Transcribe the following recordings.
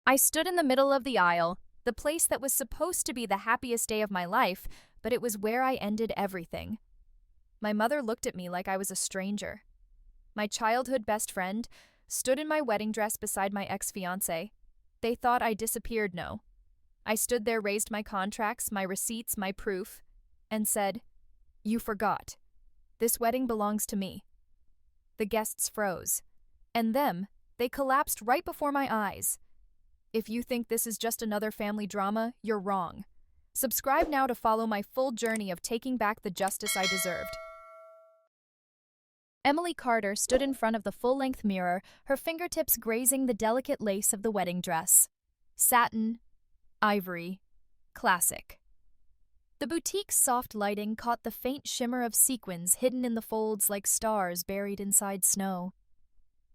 I stood in the middle of the aisle, the place that was supposed to be the happiest day of my life, but it was where I ended everything. My mother looked at me like I was a stranger. My childhood best friend stood in my wedding dress beside my ex-fiancé. They thought I disappeared, no. I stood there, raised my contracts, my receipts, my proof, and said, "You forgot. This wedding belongs to me." The guests froze. And they collapsed right before my eyes. If you think this is just another family drama, you're wrong. Subscribe now to follow my full journey of taking back the justice I deserved. Emily Carter stood in front of the full-length mirror, her fingertips grazing the delicate lace of the wedding dress. Satin, ivory, classic. The boutique's soft lighting caught the faint shimmer of sequins hidden in the folds like stars buried inside snow.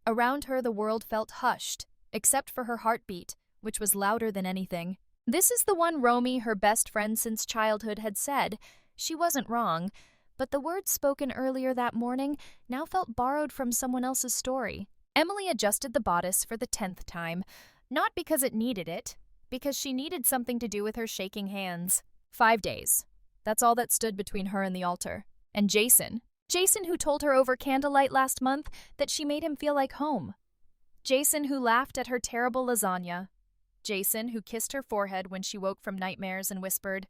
Around her, the world felt hushed, except for her heartbeat, which was louder than anything. This is the one Romy, her best friend since childhood, had said. She wasn't wrong, but the words spoken earlier that morning now felt borrowed from someone else's story. Emily adjusted the bodice for the 10th time, not because it needed it, because she needed something to do with her shaking hands. 5 days. That's all that stood between her and the altar. And Jason who told her over candlelight last month that she made him feel like home. Jason who laughed at her terrible lasagna. Jason who kissed her forehead when she woke from nightmares and whispered,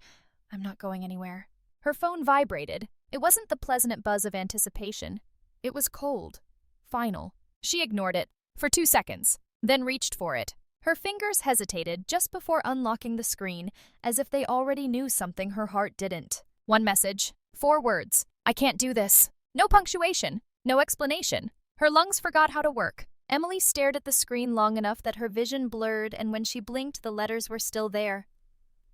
"I'm not going anywhere." Her phone vibrated. It wasn't the pleasant buzz of anticipation. It was cold. Final. She ignored it for 2 seconds, then reached for it. Her fingers hesitated just before unlocking the screen, as if they already knew something her heart didn't. One message. 4 words. "I can't do this." No punctuation. No explanation. Her lungs forgot how to work. Emily stared at the screen long enough that her vision blurred, and when she blinked, the letters were still there.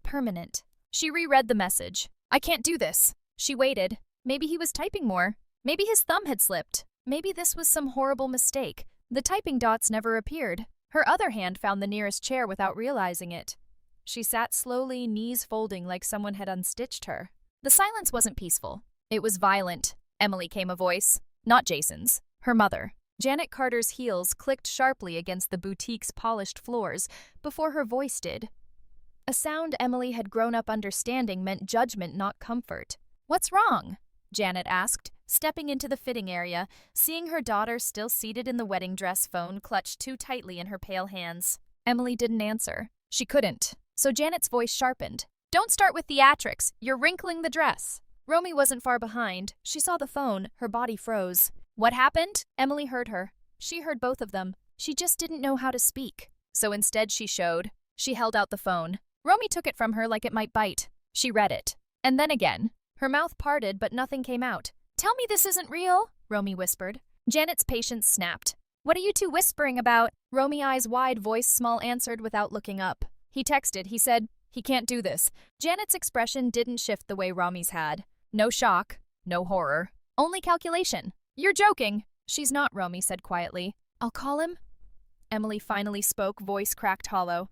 Permanent. She reread the message. "I can't do this." She waited. Maybe he was typing more. Maybe his thumb had slipped. Maybe this was some horrible mistake. The typing dots never appeared. Her other hand found the nearest chair without realizing it. She sat slowly, knees folding like someone had unstitched her. The silence wasn't peaceful. It was violent. Emily came a voice. Not Jason's. Her mother. Janet Carter's heels clicked sharply against the boutique's polished floors before her voice did. A sound Emily had grown up understanding meant judgment, not comfort. "What's wrong?" Janet asked, stepping into the fitting area, seeing her daughter still seated in the wedding dress, phone clutched too tightly in her pale hands. Emily didn't answer. She couldn't. So Janet's voice sharpened. "Don't start with theatrics. You're wrinkling the dress." Romy wasn't far behind. She saw the phone. Her body froze. "What happened?" Emily heard her. She heard both of them. She just didn't know how to speak. So instead she showed. She held out the phone. Romy took it from her like it might bite. She read it. And then again. Her mouth parted, but nothing came out. "Tell me this isn't real," Romy whispered. Janet's patience snapped. "What are you two whispering about?" Romy, eyes wide, voice small, answered without looking up. "He texted. He said, he can't do this." Janet's expression didn't shift the way Romy's had. No shock. No horror. Only calculation. "You're joking." "She's not," Romy said quietly. "I'll call him." Emily finally spoke, voice cracked hollow.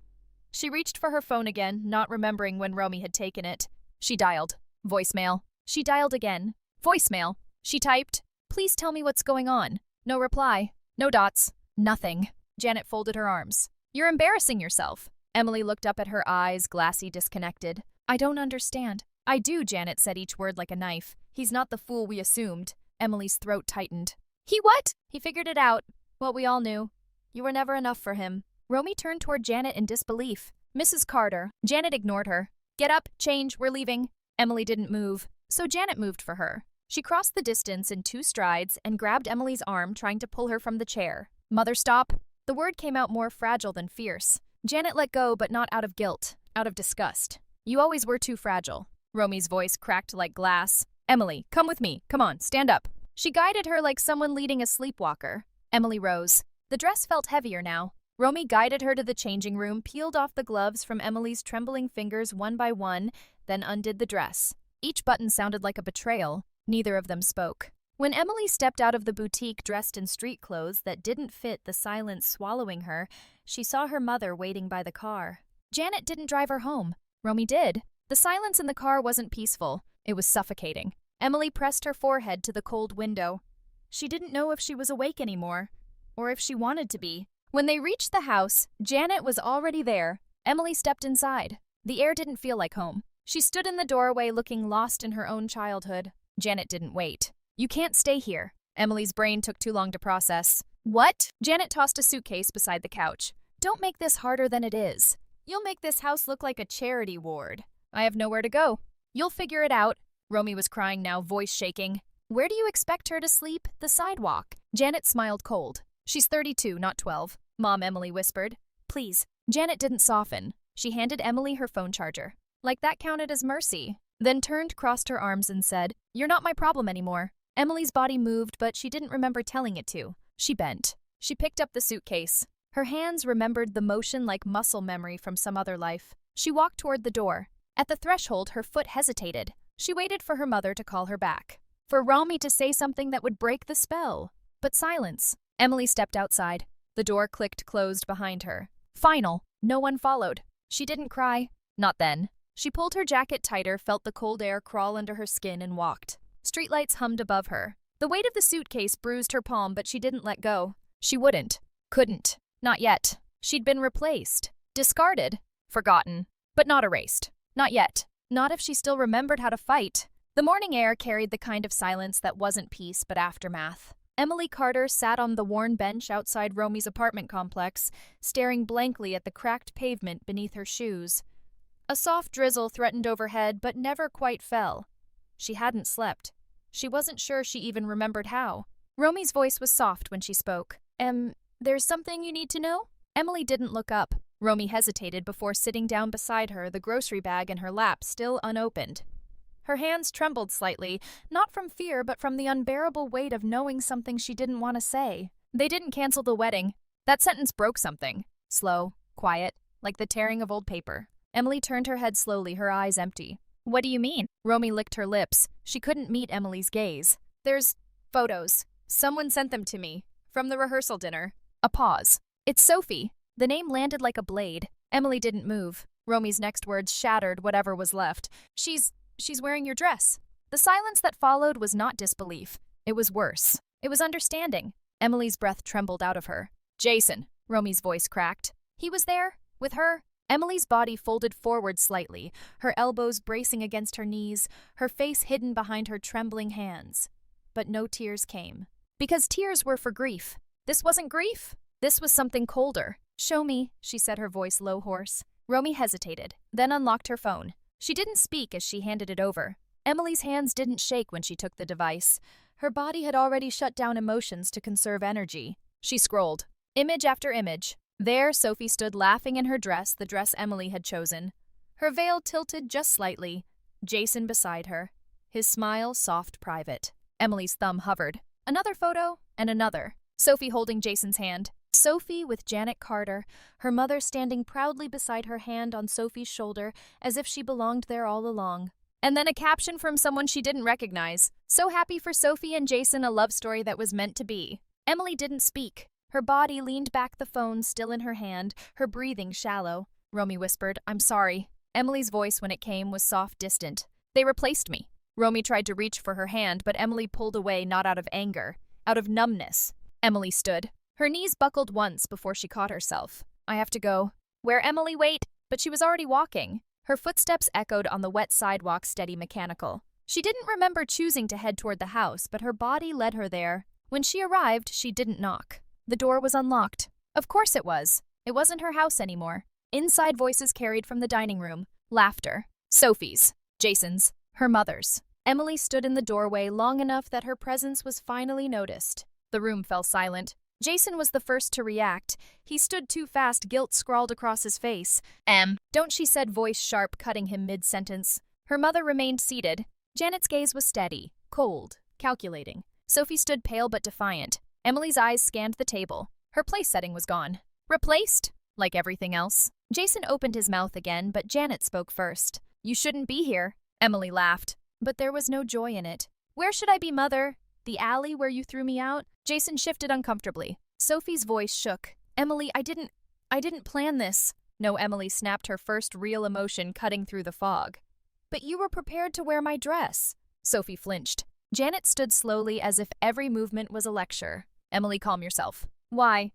She reached for her phone again, not remembering when Romy had taken it. She dialed. Voicemail. She dialed again. Voicemail. She typed, "Please tell me what's going on." No reply. No dots. Nothing. Janet folded her arms. "You're embarrassing yourself." Emily looked up at her, eyes glassy, disconnected. "I don't understand." "I do," Janet said, each word like a knife. "He's not the fool we assumed." Emily's throat tightened. "He what?" "He figured it out. What we all knew. You were never enough for him." Romy turned toward Janet in disbelief. "Mrs. Carter." Janet ignored her. "Get up, change, we're leaving." Emily didn't move, so Janet moved for her. She crossed the distance in 2 strides and grabbed Emily's arm, trying to pull her from the chair. "Mother, stop." The word came out more fragile than fierce. Janet let go, but not out of guilt, out of disgust. "You always were too fragile." Romy's voice cracked like glass. "Emily, come with me. Come on, stand up." She guided her like someone leading a sleepwalker. Emily rose. The dress felt heavier now. Romy guided her to the changing room, peeled off the gloves from Emily's trembling fingers one by one, then undid the dress. Each button sounded like a betrayal. Neither of them spoke. When Emily stepped out of the boutique dressed in street clothes that didn't fit the silence swallowing her, she saw her mother waiting by the car. Janet didn't drive her home. Romy did. The silence in the car wasn't peaceful. It was suffocating. Emily pressed her forehead to the cold window. She didn't know if she was awake anymore, or if she wanted to be. When they reached the house, Janet was already there. Emily stepped inside. The air didn't feel like home. She stood in the doorway looking lost in her own childhood. Janet didn't wait. "You can't stay here." Emily's brain took too long to process. "What?" Janet tossed a suitcase beside the couch. "Don't make this harder than it is. You'll make this house look like a charity ward. I have nowhere to go." "You'll figure it out." Romy was crying now, voice shaking. "Where do you expect her to sleep? The sidewalk." Janet smiled cold. "She's 32, not 12. Mom," Emily whispered. "Please." Janet didn't soften. She handed Emily her phone charger. Like that counted as mercy. Then turned, crossed her arms and said, "You're not my problem anymore." Emily's body moved, but she didn't remember telling it to. She bent. She picked up the suitcase. Her hands remembered the motion like muscle memory from some other life. She walked toward the door. At the threshold, her foot hesitated. She waited for her mother to call her back. For Romy to say something that would break the spell. But silence. Emily stepped outside. The door clicked closed behind her. Final. No one followed. She didn't cry. Not then. She pulled her jacket tighter, felt the cold air crawl under her skin, and walked. Streetlights hummed above her. The weight of the suitcase bruised her palm, but she didn't let go. She wouldn't. Couldn't. Not yet. She'd been replaced. Discarded. Forgotten. But not erased. Not yet. Not if she still remembered how to fight. The morning air carried the kind of silence that wasn't peace but aftermath. Emily Carter sat on the worn bench outside Romy's apartment complex, staring blankly at the cracked pavement beneath her shoes. A soft drizzle threatened overhead but never quite fell. She hadn't slept. She wasn't sure she even remembered how. Romy's voice was soft when she spoke. There's something you need to know?" Emily didn't look up. Romy hesitated before sitting down beside her, the grocery bag in her lap still unopened. Her hands trembled slightly, not from fear but from the unbearable weight of knowing something she didn't want to say. They didn't cancel the wedding. That sentence broke something. Slow, quiet, like the tearing of old paper. Emily turned her head slowly, her eyes empty. "What do you mean?" Romy licked her lips. She couldn't meet Emily's gaze. "There's photos. Someone sent them to me. From the rehearsal dinner." A pause. "It's Sophie." The name landed like a blade. Emily didn't move. Romy's next words shattered whatever was left. She's wearing your dress." The silence that followed was not disbelief. It was worse. It was understanding. Emily's breath trembled out of her. "Jason," Romy's voice cracked. "He was there? With her?" Emily's body folded forward slightly, her elbows bracing against her knees, her face hidden behind her trembling hands. But no tears came. Because tears were for grief. This wasn't grief. This was something colder. "Show me," she said, her voice low, hoarse. Romy hesitated, then unlocked her phone. She didn't speak as she handed it over. Emily's hands didn't shake when she took the device. Her body had already shut down emotions to conserve energy. She scrolled. Image after image. There, Sophie stood laughing in her dress, the dress Emily had chosen. Her veil tilted just slightly. Jason beside her. His smile soft, private. Emily's thumb hovered. Another photo, and another. Sophie holding Jason's hand. Sophie with Janet Carter, her mother standing proudly beside her, hand on Sophie's shoulder, as if she belonged there all along. And then a caption from someone she didn't recognize. "So happy for Sophie and Jason, a love story that was meant to be." Emily didn't speak. Her body leaned back, the phone still in her hand, her breathing shallow. Romy whispered, "I'm sorry." Emily's voice, when it came, was soft, distant. "They replaced me." Romy tried to reach for her hand, but Emily pulled away, not out of anger, out of numbness. Emily stood. Her knees buckled once before she caught herself. "I have to go." "Where, Emily? Wait." But she was already walking. Her footsteps echoed on the wet sidewalk, steady, mechanical. She didn't remember choosing to head toward the house, but her body led her there. When she arrived, she didn't knock. The door was unlocked. Of course it was. It wasn't her house anymore. Inside, voices carried from the dining room. Laughter. Sophie's. Jason's. Her mother's. Emily stood in the doorway long enough that her presence was finally noticed. The room fell silent. Jason was the first to react. He stood too fast, guilt scrawled across his face. Don't," she said, voice sharp, cutting him mid-sentence. Her mother remained seated. Janet's gaze was steady, cold, calculating. Sophie stood pale but defiant. Emily's eyes scanned the table. Her place setting was gone. Replaced? Like everything else. Jason opened his mouth again, but Janet spoke first. "You shouldn't be here." Emily laughed, but there was no joy in it. "Where should I be, Mother? The alley where you threw me out?" Jason shifted uncomfortably. Sophie's voice shook. "Emily, I didn't plan this." No, Emily snapped, her first real emotion cutting through the fog. "But you were prepared to wear my dress." Sophie flinched. Janet stood slowly, as if every movement was a lecture. "Emily, calm yourself." "Why?"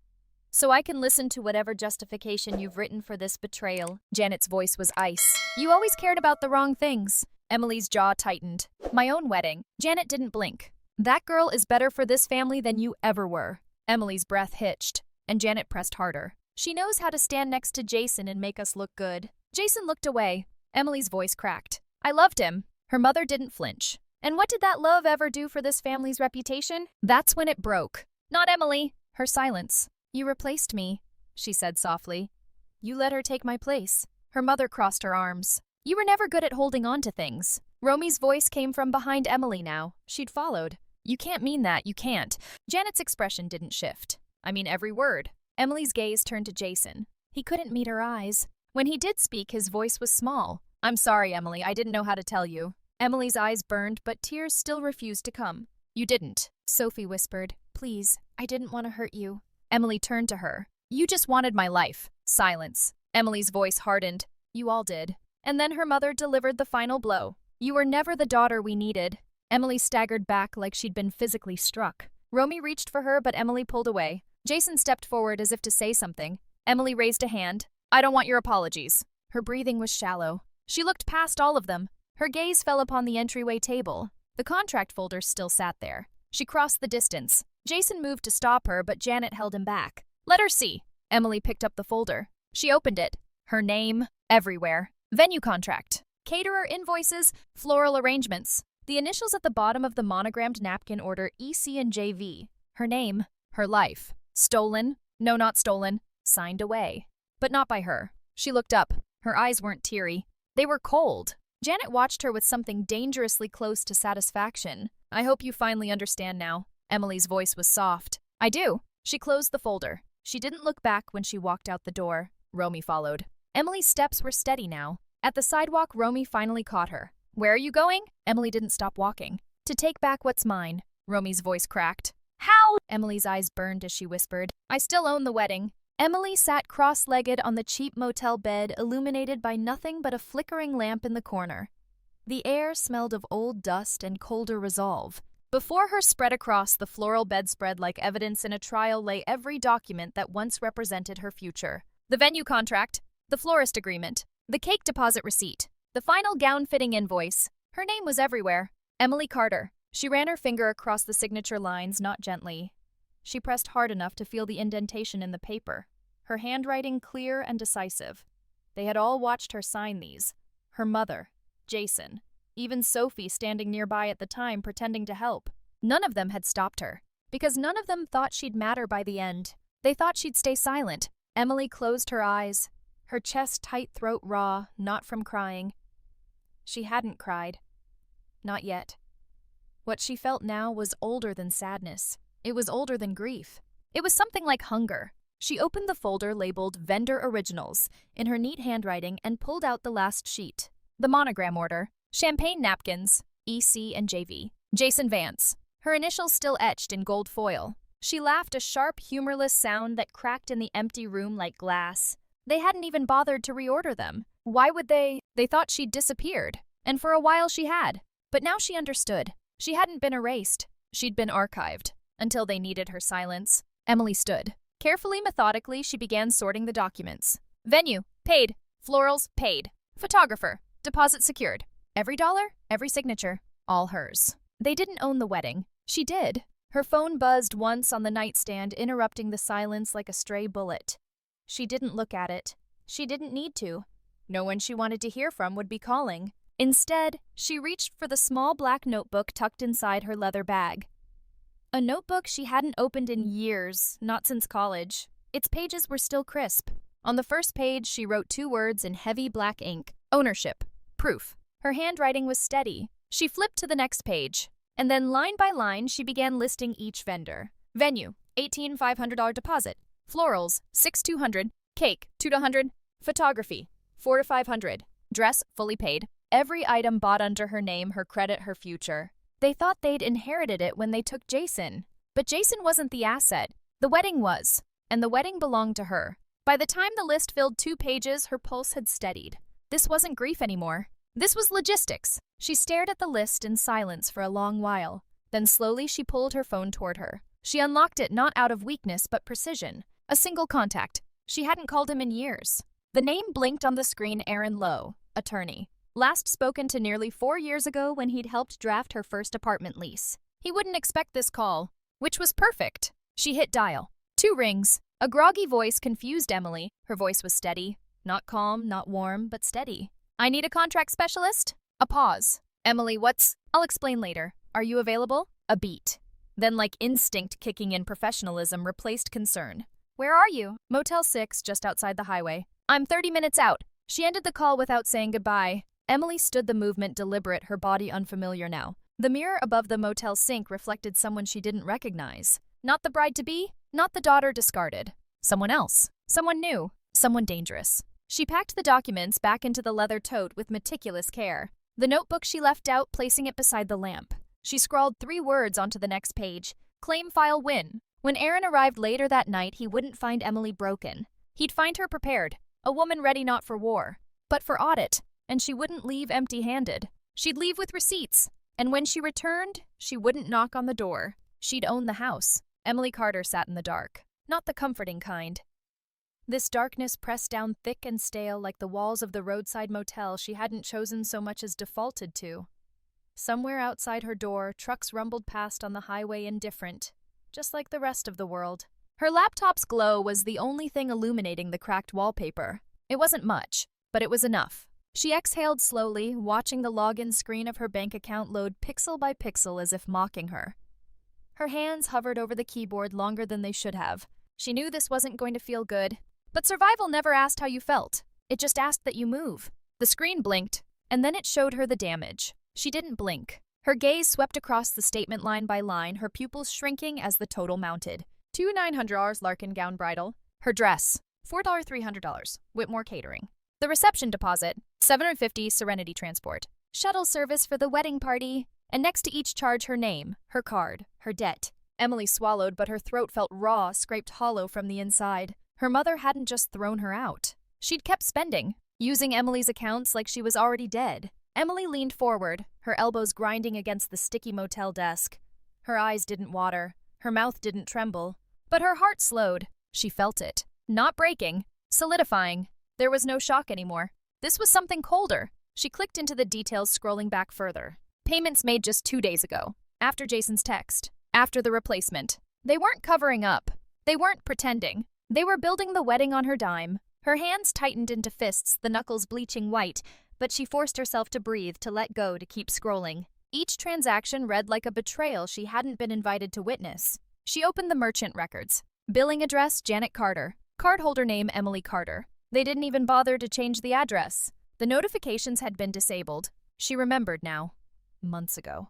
so I can listen to whatever justification you've written for this betrayal. Janet's voice was ice. You always cared about the wrong things. Emily's jaw tightened. My own wedding. Janet didn't blink. That girl is better for this family than you ever were. Emily's breath hitched, and Janet pressed harder. She knows how to stand next to Jason and make us look good. Jason looked away. Emily's voice cracked. I loved him. Her mother didn't flinch. And what did that love ever do for this family's reputation? That's when it broke. Not Emily. Her silence. You replaced me, she said softly. You let her take my place. Her mother crossed her arms. You were never good at holding on to things. Romy's voice came from behind Emily now. She'd followed. You can't mean that, you can't. Janet's expression didn't shift. I mean every word. Emily's gaze turned to Jason. He couldn't meet her eyes. When he did speak, his voice was small. I'm sorry, Emily, I didn't know how to tell you. Emily's eyes burned, but tears still refused to come. You didn't, Sophie whispered. Please, I didn't want to hurt you. Emily turned to her. You just wanted my life. Silence. Emily's voice hardened. You all did. And then her mother delivered the final blow. You were never the daughter we needed. Emily staggered back like she'd been physically struck. Romy reached for her, but Emily pulled away. Jason stepped forward as if to say something. Emily raised a hand. I don't want your apologies. Her breathing was shallow. She looked past all of them. Her gaze fell upon the entryway table. The contract folder still sat there. She crossed the distance. Jason moved to stop her, but Janet held him back. Let her see. Emily picked up the folder. She opened it. Her name, everywhere. Venue contract. Caterer invoices, floral arrangements. The initials at the bottom of the monogrammed napkin order EC and JV. Her name, her life. Stolen, no not stolen, signed away. But not by her. She looked up. Her eyes weren't teary. They were cold. Janet watched her with something dangerously close to satisfaction. I hope you finally understand now. Emily's voice was soft. I do. She closed the folder. She didn't look back when she walked out the door. Romy followed. Emily's steps were steady now. At the sidewalk, Romy finally caught her. Where are you going? Emily didn't stop walking. To take back what's mine. Romy's voice cracked. How? Emily's eyes burned as she whispered. I still own the wedding. Emily sat cross-legged on the cheap motel bed, illuminated by nothing but a flickering lamp in the corner. The air smelled of old dust and colder resolve. Before her, spread across the floral bedspread like evidence in a trial, lay every document that once represented her future. The venue contract, the florist agreement, the cake deposit receipt, the final gown-fitting invoice. Her name was everywhere. Emily Carter. She ran her finger across the signature lines, not gently. She pressed hard enough to feel the indentation in the paper, her handwriting clear and decisive. They had all watched her sign these. Her mother, Jason, even Sophie standing nearby at the time pretending to help. None of them had stopped her, because none of them thought she'd matter by the end. They thought she'd stay silent. Emily closed her eyes, her chest tight, throat raw, not from crying. She hadn't cried. Not yet. What she felt now was older than sadness. It was older than grief. It was something like hunger. She opened the folder labeled Vendor Originals in her neat handwriting and pulled out the last sheet. The monogram order. Champagne napkins. EC and JV. Jason Vance. Her initials still etched in gold foil. She laughed, a sharp, humorless sound that cracked in the empty room like glass. They hadn't even bothered to reorder them. Why would they? They thought she'd disappeared. And for a while she had. But now she understood. She hadn't been erased. She'd been archived. Until they needed her silence. Emily stood. Carefully, methodically, she began sorting the documents. Venue, paid. Florals, paid. Photographer, deposit secured. Every dollar, every signature, all hers. They didn't own the wedding. She did. Her phone buzzed once on the nightstand, interrupting the silence like a stray bullet. She didn't look at it. She didn't need to. No one she wanted to hear from would be calling. Instead, she reached for the small black notebook tucked inside her leather bag. A notebook she hadn't opened in years, not since college. Its pages were still crisp. On the first page, she wrote 2 words in heavy black ink. Ownership. Proof. Her handwriting was steady. She flipped to the next page, and then line by line, she began listing each vendor. Venue, $18,500 deposit. Florals, $6,200. Cake, $200. Photography, $4 to $500. Dress, fully paid. Every item bought under her name, her credit, her future. They thought they'd inherited it when they took Jason. But Jason wasn't the asset. The wedding was. And the wedding belonged to her. By the time the list filled 2 pages, her pulse had steadied. This wasn't grief anymore. This was logistics. She stared at the list in silence for a long while. Then slowly she pulled her phone toward her. She unlocked it not out of weakness but precision. A single contact. She hadn't called him in years. The name blinked on the screen: Aaron Lowe, attorney. Last spoken to nearly 4 years ago when he'd helped draft her first apartment lease. He wouldn't expect this call, which was perfect. She hit dial. 2 rings. A groggy voice confused Emily. Her voice was steady. Not calm, not warm, but steady. I need a contract specialist? A pause. Emily, I'll explain later. Are you available? A beat. Then, like instinct kicking in, professionalism replaced concern. Where are you? Motel 6, just outside the highway. I'm 30 minutes out. She ended the call without saying goodbye. Emily stood the movement deliberate, her body unfamiliar now. The mirror above the motel sink reflected someone she didn't recognize. Not the bride-to-be, not the daughter discarded. Someone else. Someone new. Someone dangerous. She packed the documents back into the leather tote with meticulous care. The notebook she left out, placing it beside the lamp. She scrawled 3 words onto the next page. Claim file win. When Aaron arrived later that night, he wouldn't find Emily broken. He'd find her prepared. A woman ready not for war, but for audit. And she wouldn't leave empty-handed. She'd leave with receipts. And when she returned, she wouldn't knock on the door. She'd own the house. Emily Carter sat in the dark. Not the comforting kind. This darkness pressed down thick and stale like the walls of the roadside motel she hadn't chosen so much as defaulted to. Somewhere outside her door, trucks rumbled past on the highway indifferent, just like the rest of the world. Her laptop's glow was the only thing illuminating the cracked wallpaper. It wasn't much, but it was enough. She exhaled slowly, watching the login screen of her bank account load pixel by pixel as if mocking her. Her hands hovered over the keyboard longer than they should have. She knew this wasn't going to feel good. But survival never asked how you felt. It just asked that you move. The screen blinked, and then it showed her the damage. She didn't blink. Her gaze swept across the statement line by line, her pupils shrinking as the total mounted. $2,900 Larkin gown bridal. Her dress, $4,300 Whitmore catering. The reception deposit, $750 Serenity Transport. Shuttle service for the wedding party. And next to each charge, her name, her card, her debt. Emily swallowed, but her throat felt raw, scraped hollow from the inside. Her mother hadn't just thrown her out. She'd kept spending, using Emily's accounts like she was already dead. Emily leaned forward, her elbows grinding against the sticky motel desk. Her eyes didn't water, her mouth didn't tremble, but her heart slowed. She felt it. Not breaking, solidifying. There was no shock anymore. This was something colder. She clicked into the details, scrolling back further. Payments made just 2 days ago, after Jason's text, after the replacement. They weren't covering up. They weren't pretending. They were building the wedding on her dime. Her hands tightened into fists, the knuckles bleaching white, but she forced herself to breathe, to let go, to keep scrolling. Each transaction read like a betrayal she hadn't been invited to witness. She opened the merchant records. Billing address, Janet Carter. Cardholder name, Emily Carter. They didn't even bother to change the address. The notifications had been disabled. She remembered now. Months ago.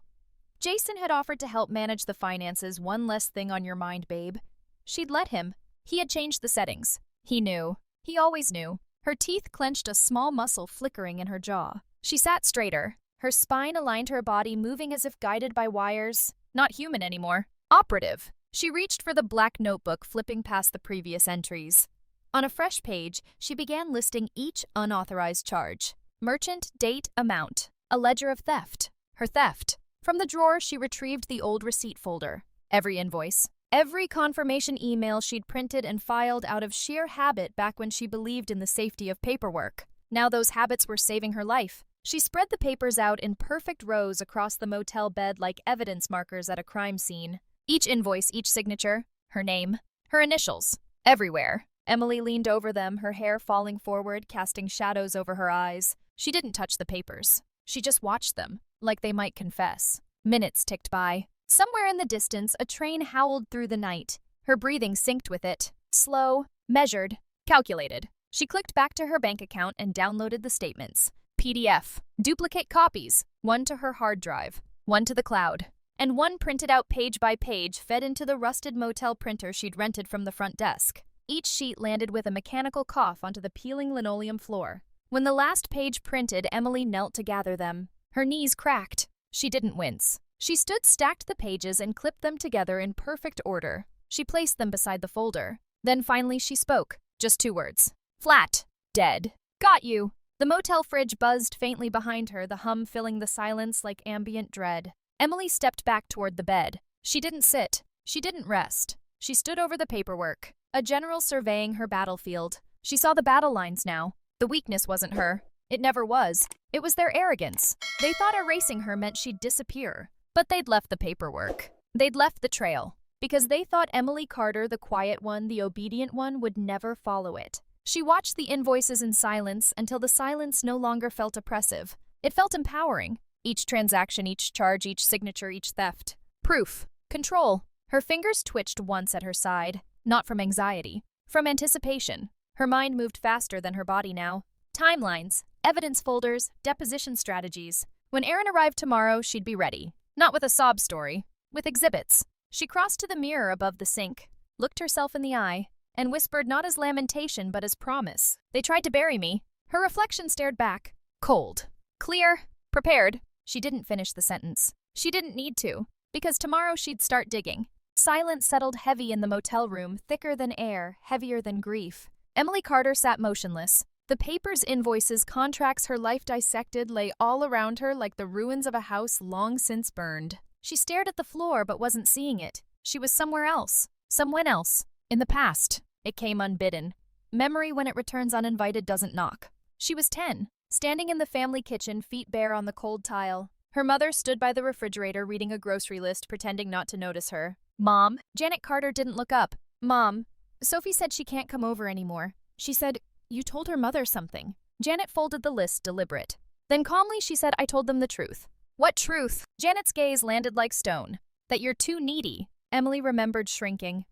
Jason had offered to help manage the finances. One less thing on your mind, babe. She'd let him. He had changed the settings. He knew. He always knew. Her teeth clenched, a small muscle flickering in her jaw. She sat straighter. Her spine aligned, her body moving as if guided by wires. Not human anymore. Operative. She reached for the black notebook, flipping past the previous entries. On a fresh page, she began listing each unauthorized charge. Merchant, date, amount. A ledger of theft. Her theft. From the drawer, she retrieved the old receipt folder. Every invoice. Every confirmation email she'd printed and filed out of sheer habit back when she believed in the safety of paperwork. Now those habits were saving her life. She spread the papers out in perfect rows across the motel bed like evidence markers at a crime scene. Each invoice, each signature, her name, her initials, everywhere. Emily leaned over them, her hair falling forward, casting shadows over her eyes. She didn't touch the papers. She just watched them, like they might confess. Minutes ticked by. Somewhere in the distance, a train howled through the night. Her breathing synced with it. Slow, measured, calculated. She clicked back to her bank account and downloaded the statements. PDF. Duplicate copies. One to her hard drive. One to the cloud. And one printed out page by page, fed into the rusted motel printer she'd rented from the front desk. Each sheet landed with a mechanical cough onto the peeling linoleum floor. When the last page printed, Emily knelt to gather them. Her knees cracked. She didn't wince. She stood, stacked the pages, and clipped them together in perfect order. She placed them beside the folder. Then finally she spoke. Just 2 words. Flat. Dead. Got you. The motel fridge buzzed faintly behind her, the hum filling the silence like ambient dread. Emily stepped back toward the bed. She didn't sit. She didn't rest. She stood over the paperwork. A general surveying her battlefield. She saw the battle lines now. The weakness wasn't her. It never was. It was their arrogance. They thought erasing her meant she'd disappear. But they'd left the paperwork. They'd left the trail. Because they thought Emily Carter, the quiet one, the obedient one, would never follow it. She watched the invoices in silence until the silence no longer felt oppressive. It felt empowering. Each transaction, each charge, each signature, each theft. Proof. Control. Her fingers twitched once at her side. Not from anxiety. From anticipation. Her mind moved faster than her body now. Timelines, evidence folders, deposition strategies. When Erin arrived tomorrow, she'd be ready. Not with a sob story. With exhibits. She crossed to the mirror above the sink, looked herself in the eye, and whispered not as lamentation but as promise. They tried to bury me. Her reflection stared back. Cold. Clear. Prepared. She didn't finish the sentence. She didn't need to, because tomorrow she'd start digging. Silence settled heavy in the motel room, thicker than air, heavier than grief. Emily Carter sat motionless. The papers, invoices, contracts, her life dissected lay all around her like the ruins of a house long since burned. She stared at the floor but wasn't seeing it. She was somewhere else. Someone else. In the past. It came unbidden. Memory, when it returns uninvited, doesn't knock. She was 10, standing in the family kitchen, feet bare on the cold tile. Her mother stood by the refrigerator reading a grocery list, pretending not to notice her. Mom? Janet Carter didn't look up. Mom, Sophie said she can't come over anymore. She said, you told her mother something. Janet folded the list, deliberate. Then calmly she said, I told them the truth. What truth? Janet's gaze landed like stone. That you're too needy. Emily remembered shrinking.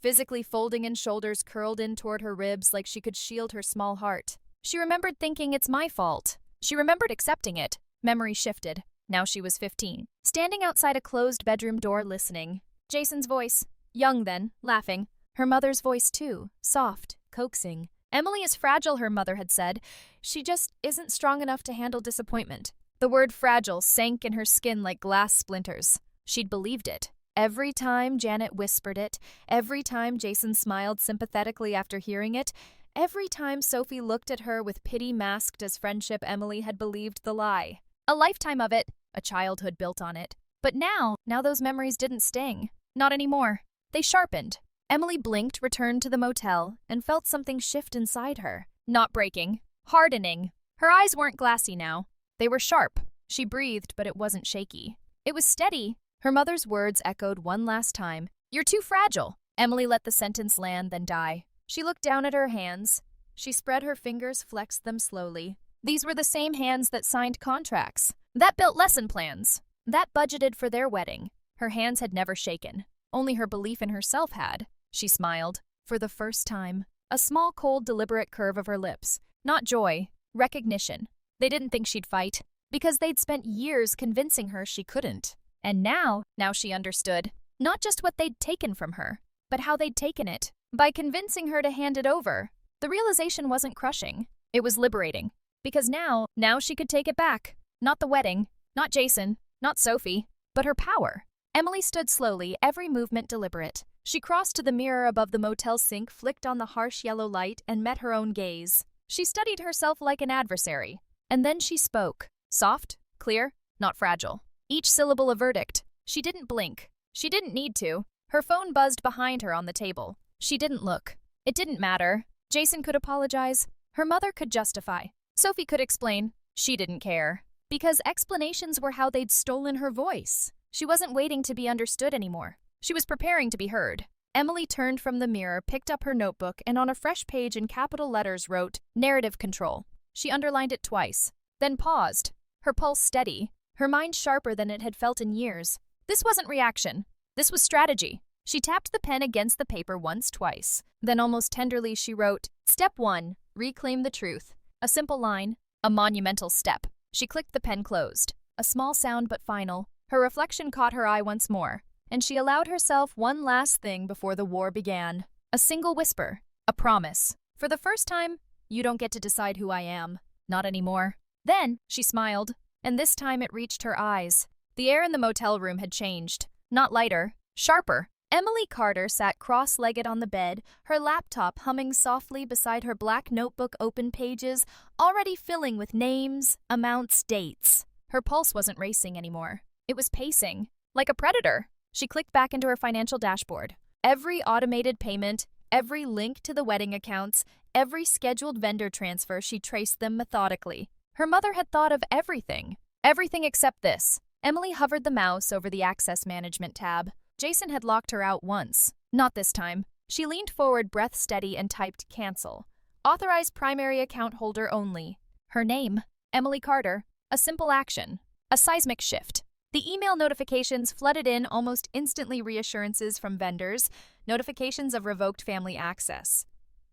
Physically folding in, shoulders curled in toward her ribs like she could shield her small heart. She remembered thinking it's my fault. She remembered accepting it. Memory shifted. Now she was 15. Standing outside a closed bedroom door listening. Jason's voice. Young then, laughing. Her mother's voice too. Soft, coaxing. Emily is fragile, her mother had said. She just isn't strong enough to handle disappointment. The word fragile sank in her skin like glass splinters. She'd believed it. Every time Janet whispered it, every time Jason smiled sympathetically after hearing it, every time Sophie looked at her with pity masked as friendship, Emily had believed the lie. A lifetime of it, a childhood built on it. But now those memories didn't sting. Not anymore. They sharpened. Emily blinked, returned to the motel, and felt something shift inside her. Not breaking. Hardening. Her eyes weren't glassy now. They were sharp. She breathed, but it wasn't shaky. It was steady. Her mother's words echoed one last time. You're too fragile. Emily let the sentence land, then die. She looked down at her hands. She spread her fingers, flexed them slowly. These were the same hands that signed contracts, that built lesson plans, that budgeted for their wedding. Her hands had never shaken. Only her belief in herself had. She smiled. For the first time. A small, cold, deliberate curve of her lips. Not joy. Recognition. They didn't think she'd fight, because they'd spent years convincing her she couldn't. And now she understood. Not just what they'd taken from her, but how they'd taken it. By convincing her to hand it over. The realization wasn't crushing. It was liberating. Because now she could take it back. Not the wedding, not Jason, not Sophie, but her power. Emily stood slowly, every movement deliberate. She crossed to the mirror above the motel sink, flicked on the harsh yellow light, and met her own gaze. She studied herself like an adversary. And then she spoke. Soft, clear, not fragile. Each syllable a verdict. She didn't blink. She didn't need to. Her phone buzzed behind her on the table. She didn't look. It didn't matter. Jason could apologize. Her mother could justify. Sophie could explain. She didn't care. Because explanations were how they'd stolen her voice. She wasn't waiting to be understood anymore. She was preparing to be heard. Emily turned from the mirror, picked up her notebook, and on a fresh page in capital letters wrote, Narrative Control. She underlined it twice. Then paused. Her pulse steady. Her mind sharper than it had felt in years. This wasn't reaction. This was strategy. She tapped the pen against the paper once, twice. Then almost tenderly she wrote, Step 1. Reclaim the truth. A simple line. A monumental step. She clicked the pen closed. A small sound but final. Her reflection caught her eye once more. And she allowed herself one last thing before the war began. A single whisper. A promise. For the first time, you don't get to decide who I am. Not anymore. Then, she smiled. And this time it reached her eyes. The air in the motel room had changed. Not lighter. Sharper. Emily Carter sat cross-legged on the bed, her laptop humming softly beside her black notebook, open pages, already filling with names, amounts, dates. Her pulse wasn't racing anymore. It was pacing. Like a predator. She clicked back into her financial dashboard. Every automated payment, Every link to the wedding accounts, every scheduled vendor transfer, she traced them methodically. Her mother had thought of everything. Everything except this. Emily hovered the mouse over the Access Management tab. Jason had locked her out once. Not this time. She leaned forward, breath steady, and typed cancel. Authorized primary account holder only. Her name, Emily Carter. A simple action. A seismic shift. The email notifications flooded in, almost instantly reassurances from vendors, notifications of revoked family access.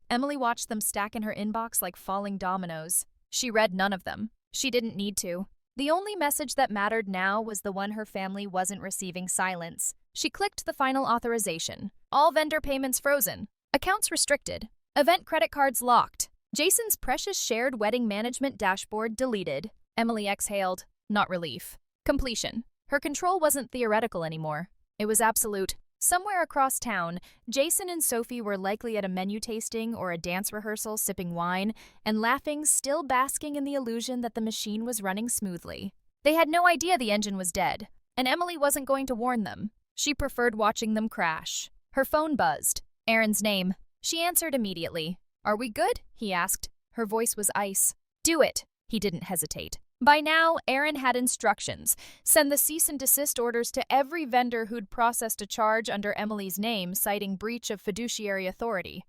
Emily watched them stack in her inbox like falling dominoes. She read none of them. She didn't need to. The only message that mattered now was the one her family wasn't receiving: silence. She clicked the final authorization. All vendor payments frozen. Accounts restricted. Event credit cards locked. Jason's precious shared wedding management dashboard deleted. Emily exhaled. Not relief. Completion. Her control wasn't theoretical anymore. It was absolute. Somewhere across town, Jason and Sophie were likely at a menu tasting or a dance rehearsal, sipping wine and laughing, still basking in the illusion that the machine was running smoothly. They had no idea the engine was dead, and Emily wasn't going to warn them. She preferred watching them crash. Her phone buzzed. Aaron's name. She answered immediately. "Are we good?" he asked. Her voice was ice. "Do it." He didn't hesitate. By now, Aaron had instructions. Send the cease and desist orders to every vendor who'd processed a charge under Emily's name, citing breach of fiduciary authority.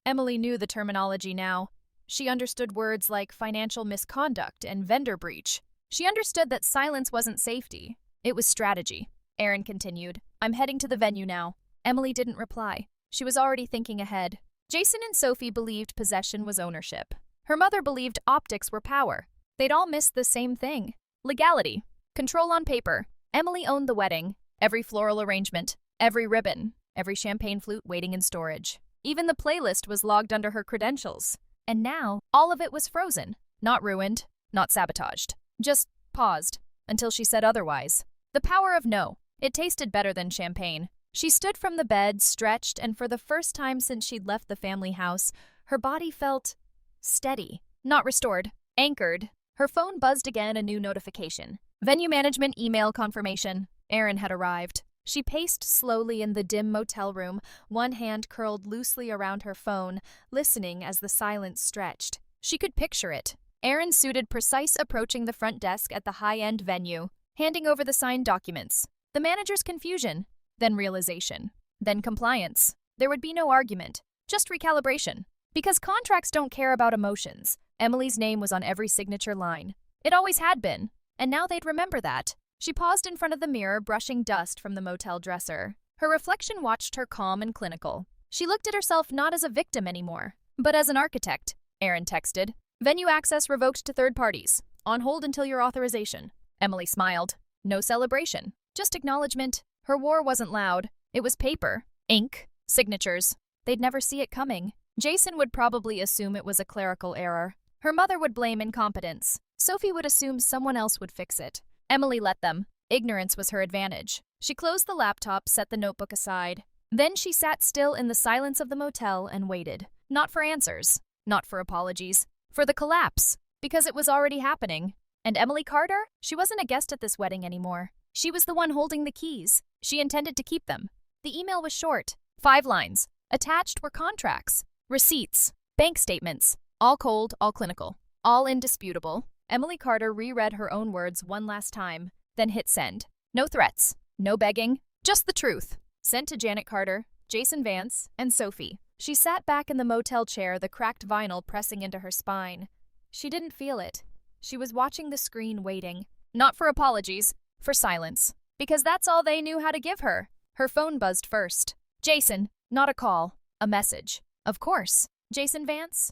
Emily knew the terminology now. She understood words like financial misconduct and vendor breach. She understood that silence wasn't safety. It was strategy. Aaron continued, "I'm heading to the venue now." Emily didn't reply. She was already thinking ahead. Jason and Sophie believed possession was ownership. Her mother believed optics were power. They'd all missed the same thing. Legality. Control on paper. Emily owned the wedding. Every floral arrangement. Every ribbon. Every champagne flute waiting in storage. Even the playlist was logged under her credentials. And now, all of it was frozen. Not ruined. Not sabotaged. Just paused. Until she said otherwise. The power of no. It tasted better than champagne. She stood from the bed, stretched, and for the first time since she'd left the family house, her body felt steady. Not restored. Anchored. Her phone buzzed again, a new notification. Venue management email confirmation. Aaron had arrived. She paced slowly in the dim motel room, one hand curled loosely around her phone, listening as the silence stretched. She could picture it. Aaron, suited precise, approaching the front desk at the high-end venue, handing over the signed documents. The manager's confusion. Then realization. Then compliance. There would be no argument. Just recalibration. Because contracts don't care about emotions. Emily's name was on every signature line. It always had been, and now they'd remember that. She paused in front of the mirror, brushing dust from the motel dresser. Her reflection watched her calm and clinical. She looked at herself not as a victim anymore, but as an architect. Aaron texted. "Venue access revoked to third parties. On hold until your authorization." Emily smiled. No celebration, just acknowledgement. Her war wasn't loud. It was paper, ink, signatures. They'd never see it coming. Jason would probably assume it was a clerical error. Her mother would blame incompetence. Sophie would assume someone else would fix it. Emily let them. Ignorance was her advantage. She closed the laptop, set the notebook aside. Then she sat still in the silence of the motel and waited. Not for answers. Not for apologies. For the collapse. Because it was already happening. And Emily Carter? She wasn't a guest at this wedding anymore. She was the one holding the keys. She intended to keep them. The email was short. 5 lines. Attached were contracts, receipts, bank statements. All cold, all clinical, all indisputable. Emily Carter reread her own words one last time, then hit send. No threats, no begging, just the truth. Sent to Janet Carter, Jason Vance, and Sophie. She sat back in the motel chair, the cracked vinyl pressing into her spine. She didn't feel it. She was watching the screen, waiting. Not for apologies, for silence. Because that's all they knew how to give her. Her phone buzzed first. Jason, not a call, a message. Of course. Jason Vance?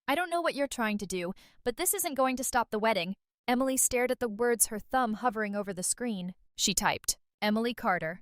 "I don't know what you're trying to do, but this isn't going to stop the wedding." Emily stared at the words, her thumb hovering over the screen. She typed, "Emily Carter."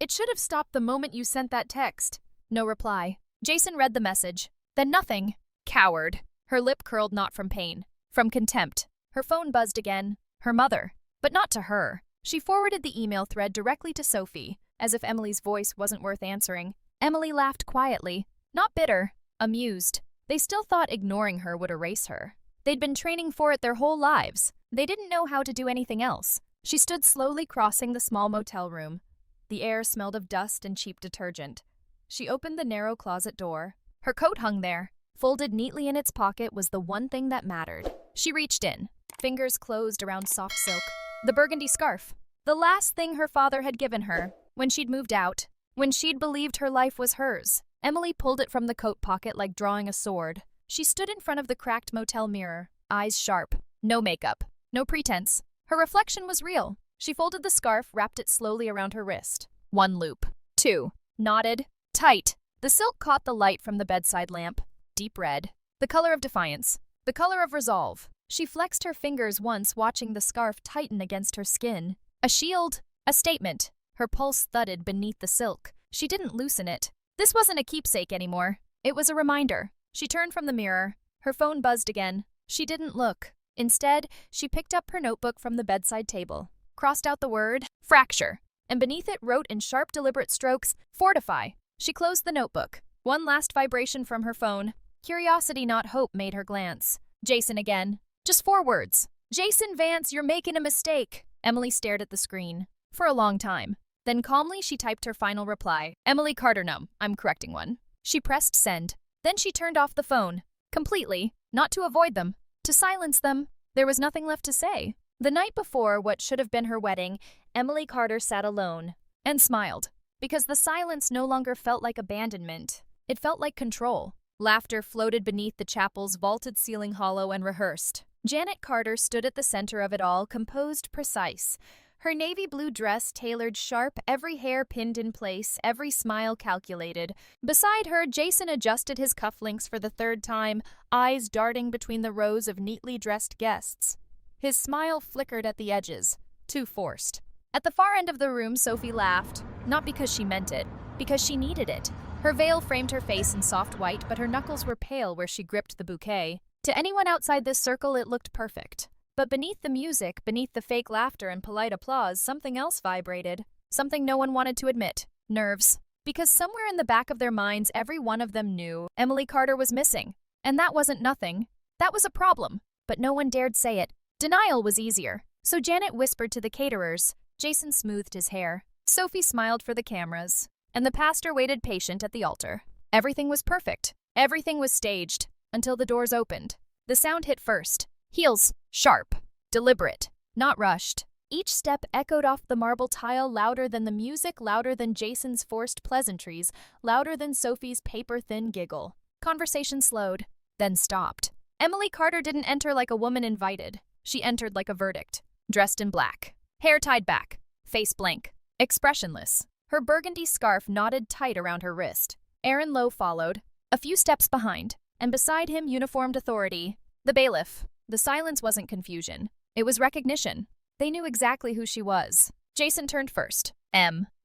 "It should have stopped the moment you sent that text." No reply. Jason read the message. Then nothing. Coward. Her lip curled, not from pain, from contempt. Her phone buzzed again. Her mother. But not to her. She forwarded the email thread directly to Sophie, as if Emily's voice wasn't worth answering. Emily laughed quietly. Not bitter. Amused. They still thought ignoring her would erase her. They'd been training for it their whole lives. They didn't know how to do anything else. She stood slowly crossing the small motel room. The air smelled of dust and cheap detergent. She opened the narrow closet door. Her coat hung there. Folded neatly in its pocket was the one thing that mattered. She reached in, fingers closed around soft silk. The burgundy scarf. The last thing her father had given her, when she'd moved out, when she'd believed her life was hers. Emily pulled it from the coat pocket like drawing a sword. She stood in front of the cracked motel mirror, eyes sharp. No makeup, no pretense. Her reflection was real. She folded the scarf, wrapped it slowly around her wrist. 1 loop. 2. Knotted. Tight. The silk caught the light from the bedside lamp. Deep red. The color of defiance. The color of resolve. She flexed her fingers once, watching the scarf tighten against her skin. A shield. A statement. Her pulse thudded beneath the silk. She didn't loosen it. This wasn't a keepsake anymore. It was a reminder. She turned from the mirror. Her phone buzzed again. She didn't look. Instead, she picked up her notebook from the bedside table, crossed out the word, fracture, and beneath it wrote in sharp, deliberate strokes, fortify. She closed the notebook. One last vibration from her phone. Curiosity, not hope, made her glance. Jason again. Just 4 words. Jason Vance, you're making a mistake. Emily stared at the screen. For a long time. Then calmly she typed her final reply. Emily Carter, no, I'm correcting one. She pressed send. Then she turned off the phone. Completely. Not to avoid them. To silence them. There was nothing left to say. The night before what should have been her wedding, Emily Carter sat alone and smiled, because the silence no longer felt like abandonment. It felt like control. Laughter floated beneath the chapel's vaulted ceiling, hollow and rehearsed. Janet Carter stood at the center of it all, composed, precise. Her navy blue dress tailored sharp, every hair pinned in place, every smile calculated. Beside her, Jason adjusted his cufflinks for the 3rd time, eyes darting between the rows of neatly dressed guests. His smile flickered at the edges, too forced. At the far end of the room, Sophie laughed, not because she meant it, because she needed it. Her veil framed her face in soft white, but her knuckles were pale where she gripped the bouquet. To anyone outside this circle, it looked perfect. But beneath the music, beneath the fake laughter and polite applause, something else vibrated. Something no one wanted to admit. Nerves. Because somewhere in the back of their minds, every one of them knew Emily Carter was missing. And that wasn't nothing. That was a problem. But no one dared say it. Denial was easier. So Janet whispered to the caterers. Jason smoothed his hair. Sophie smiled for the cameras. And the pastor waited patient at the altar. Everything was perfect. Everything was staged. Until the doors opened. The sound hit first. Heels, sharp, deliberate, not rushed. Each step echoed off the marble tile, louder than the music, louder than Jason's forced pleasantries, louder than Sophie's paper-thin giggle. Conversation slowed, then stopped. Emily Carter didn't enter like a woman invited. She entered like a verdict. Dressed in black, hair tied back, face blank, expressionless. Her burgundy scarf knotted tight around her wrist. Aaron Lowe followed, a few steps behind, and beside him uniformed authority. The bailiff. The silence wasn't confusion. It was recognition. They knew exactly who she was. Jason turned first.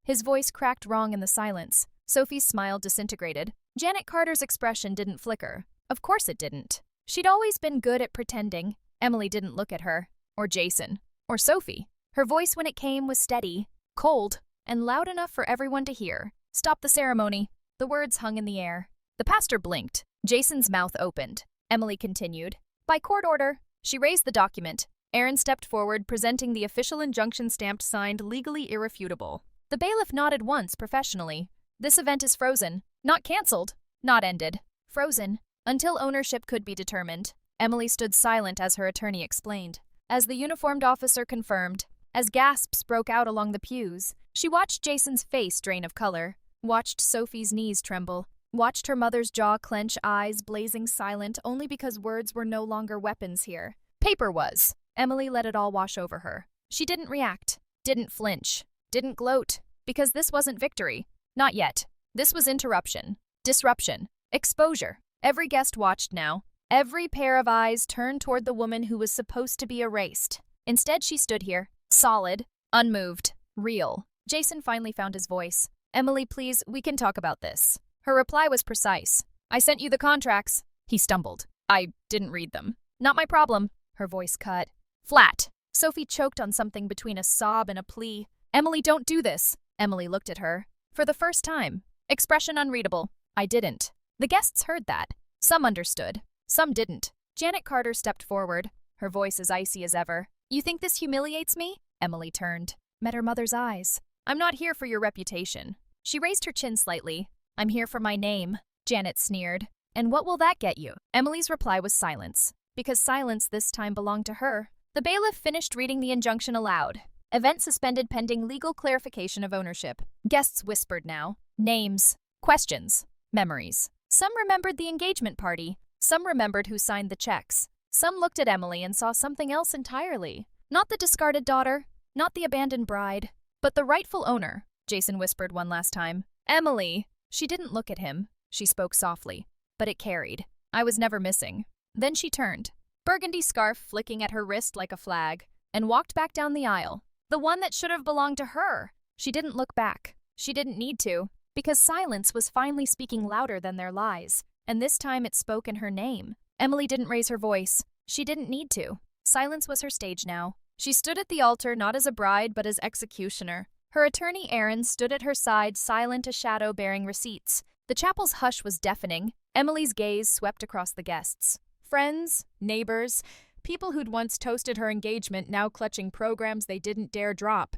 His voice cracked wrong in the silence. Sophie's smile disintegrated. Janet Carter's expression didn't flicker. Of course it didn't. She'd always been good at pretending. Emily didn't look at her. Or Jason. Or Sophie. Her voice when it came was steady, cold, and loud enough for everyone to hear. Stop the ceremony. The words hung in the air. The pastor blinked. Jason's mouth opened. Emily continued. By court order. She raised the document. Aaron stepped forward, presenting the official injunction stamped, signed, legally irrefutable. The bailiff nodded once, professionally. This event is frozen. Not canceled. Not ended. Frozen. Until ownership could be determined. Emily stood silent as her attorney explained. As the uniformed officer confirmed. As gasps broke out along the pews. She watched Jason's face drain of color. Watched Sophie's knees tremble. Watched her mother's jaw clench, eyes blazing silent only because words were no longer weapons here. Paper was. Emily let it all wash over her. She didn't react, didn't flinch, didn't gloat, because this wasn't victory. Not yet. This was interruption, disruption, exposure. Every guest watched now. Every pair of eyes turned toward the woman who was supposed to be erased. Instead, she stood here, solid, unmoved, real. Jason finally found his voice. Emily, please, we can talk about this. Her reply was precise. I sent you the contracts. He stumbled. I didn't read them. Not my problem. Her voice cut. Flat. Sophie choked on something between a sob and a plea. Emily, don't do this. Emily looked at her. For the first time. Expression unreadable. I didn't. The guests heard that. Some understood. Some didn't. Janet Carter stepped forward. Her voice as icy as ever. You think this humiliates me? Emily turned. Met her mother's eyes. I'm not here for your reputation. She raised her chin slightly. "I'm here for my name," Janet sneered. "And what will that get you?" Emily's reply was silence, because silence this time belonged to her. The bailiff finished reading the injunction aloud. Event suspended pending legal clarification of ownership. Guests whispered now. Names, questions, memories. Some remembered the engagement party. Some remembered who signed the checks. Some looked at Emily and saw something else entirely. Not the discarded daughter, not the abandoned bride, but the rightful owner, Jason whispered one last time. "Emily!" She didn't look at him. She spoke softly, but it carried. "I was never missing." Then she turned, burgundy scarf flicking at her wrist like a flag, and walked back down the aisle. The one that should have belonged to her. She didn't look back. She didn't need to, because silence was finally speaking louder than their lies, and this time it spoke in her name. Emily didn't raise her voice. She didn't need to. Silence was her stage now. She stood at the altar not as a bride but as executioner. Her attorney Aaron stood at her side, silent, a shadow bearing receipts. The chapel's hush was deafening. Emily's gaze swept across the guests. Friends, neighbors, people who'd once toasted her engagement now clutching programs they didn't dare drop.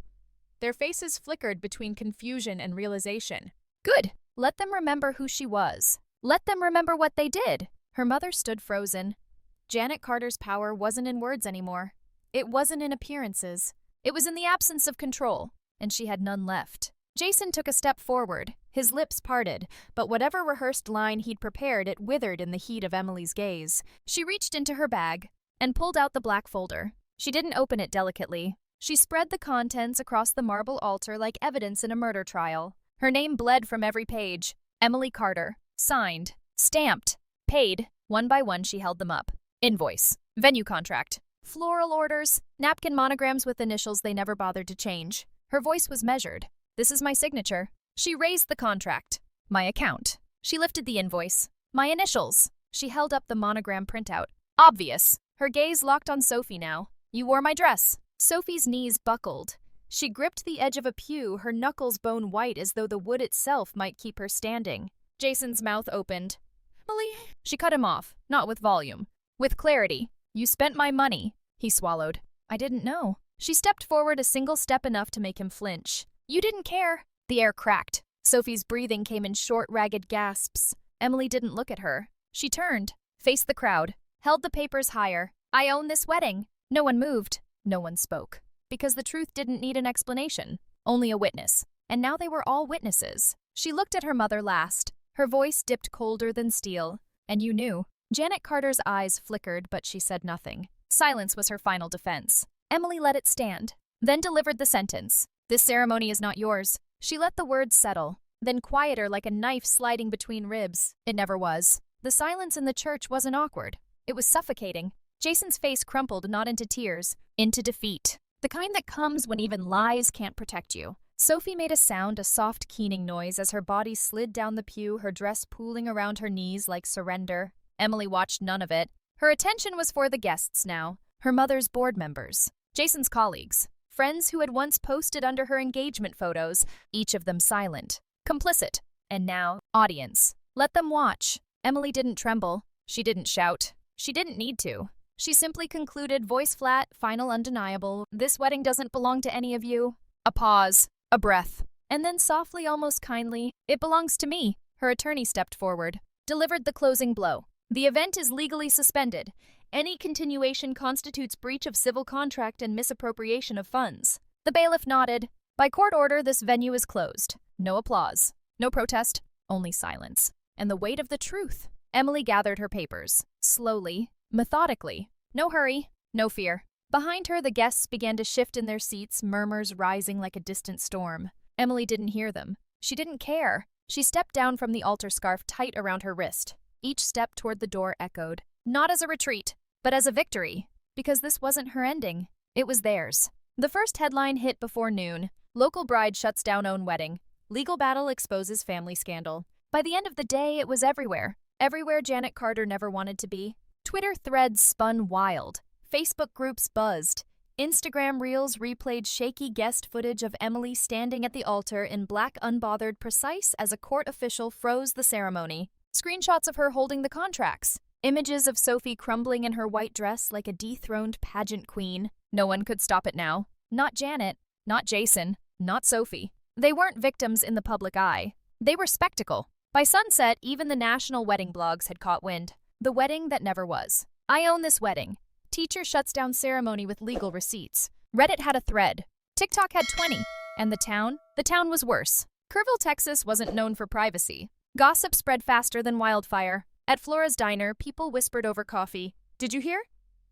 Their faces flickered between confusion and realization. Good. Let them remember who she was. Let them remember what they did. Her mother stood frozen. Janet Carter's power wasn't in words anymore. It wasn't in appearances. It was in the absence of control, and she had none left. Jason took a step forward, his lips parted, but whatever rehearsed line he'd prepared, it withered in the heat of Emily's gaze. She reached into her bag and pulled out the black folder. She didn't open it delicately. She spread the contents across the marble altar like evidence in a murder trial. Her name bled from every page. Emily Carter. Signed. Stamped. Paid. One by one she held them up. Invoice. Venue contract. Floral orders. Napkin monograms with initials they never bothered to change. Her voice was measured. "This is my signature." She raised the contract. "My account." She lifted the invoice. "My initials." She held up the monogram printout. "Obvious." Her gaze locked on Sophie now. "You wore my dress." Sophie's knees buckled. She gripped the edge of a pew, her knuckles bone white as though the wood itself might keep her standing. Jason's mouth opened. "Emily." She cut him off, not with volume. With clarity. "You spent my money." He swallowed. "I didn't know." She stepped forward a single step enough to make him flinch. "You didn't care." The air cracked. Sophie's breathing came in short, ragged gasps. Emily didn't look at her. She turned, faced the crowd, held the papers higher. "I own this wedding." No one moved. No one spoke. Because the truth didn't need an explanation. Only a witness. And now they were all witnesses. She looked at her mother last. Her voice dipped colder than steel. "And you knew." Janet Carter's eyes flickered, but she said nothing. Silence was her final defense. Emily let it stand, then delivered the sentence. "This ceremony is not yours." She let the words settle, then quieter like a knife sliding between ribs. It never was. The silence in the church wasn't awkward. It was suffocating. Jason's face crumpled not into tears, into defeat. The kind that comes when even lies can't protect you. Sophie made a sound, a soft keening noise as her body slid down the pew, her dress pooling around her knees like surrender. Emily watched none of it. Her attention was for the guests now, her mother's board members, Jason's colleagues, friends who had once posted under her engagement photos, each of them silent, complicit. And now, audience. Let them watch. Emily didn't tremble. She didn't shout. She didn't need to. She simply concluded, voice flat, final, undeniable, "This wedding doesn't belong to any of you." A pause, a breath, and then softly, almost kindly, "It belongs to me." Her attorney stepped forward, delivered the closing blow. "The event is legally suspended. Any continuation constitutes breach of civil contract and misappropriation of funds." The bailiff nodded. "By court order, this venue is closed." No applause, no protest, only silence. And the weight of the truth. Emily gathered her papers, slowly, methodically. No hurry, no fear. Behind her, the guests began to shift in their seats, murmurs rising like a distant storm. Emily didn't hear them. She didn't care. She stepped down from the altar, scarf tight around her wrist. Each step toward the door echoed, not as a retreat, but as a victory, because this wasn't her ending. It was theirs. The first headline hit before noon. Local bride shuts down own wedding. Legal battle exposes family scandal. By the end of the day, it was everywhere. Everywhere Janet Carter never wanted to be. Twitter threads spun wild. Facebook groups buzzed. Instagram reels replayed shaky guest footage of Emily standing at the altar in black unbothered, precise as a court official froze the ceremony. Screenshots of her holding the contracts. Images of Sophie crumbling in her white dress like a dethroned pageant queen. No one could stop it now. Not Janet, not Jason, not Sophie. They weren't victims in the public eye. They were spectacle. By sunset, even the national wedding blogs had caught wind. The wedding that never was. I own this wedding. Teacher shuts down ceremony with legal receipts. Reddit had a thread. TikTok had 20. And the town? The town was worse. Kerrville, Texas wasn't known for privacy. Gossip spread faster than wildfire. At Flora's diner, people whispered over coffee. Did you hear?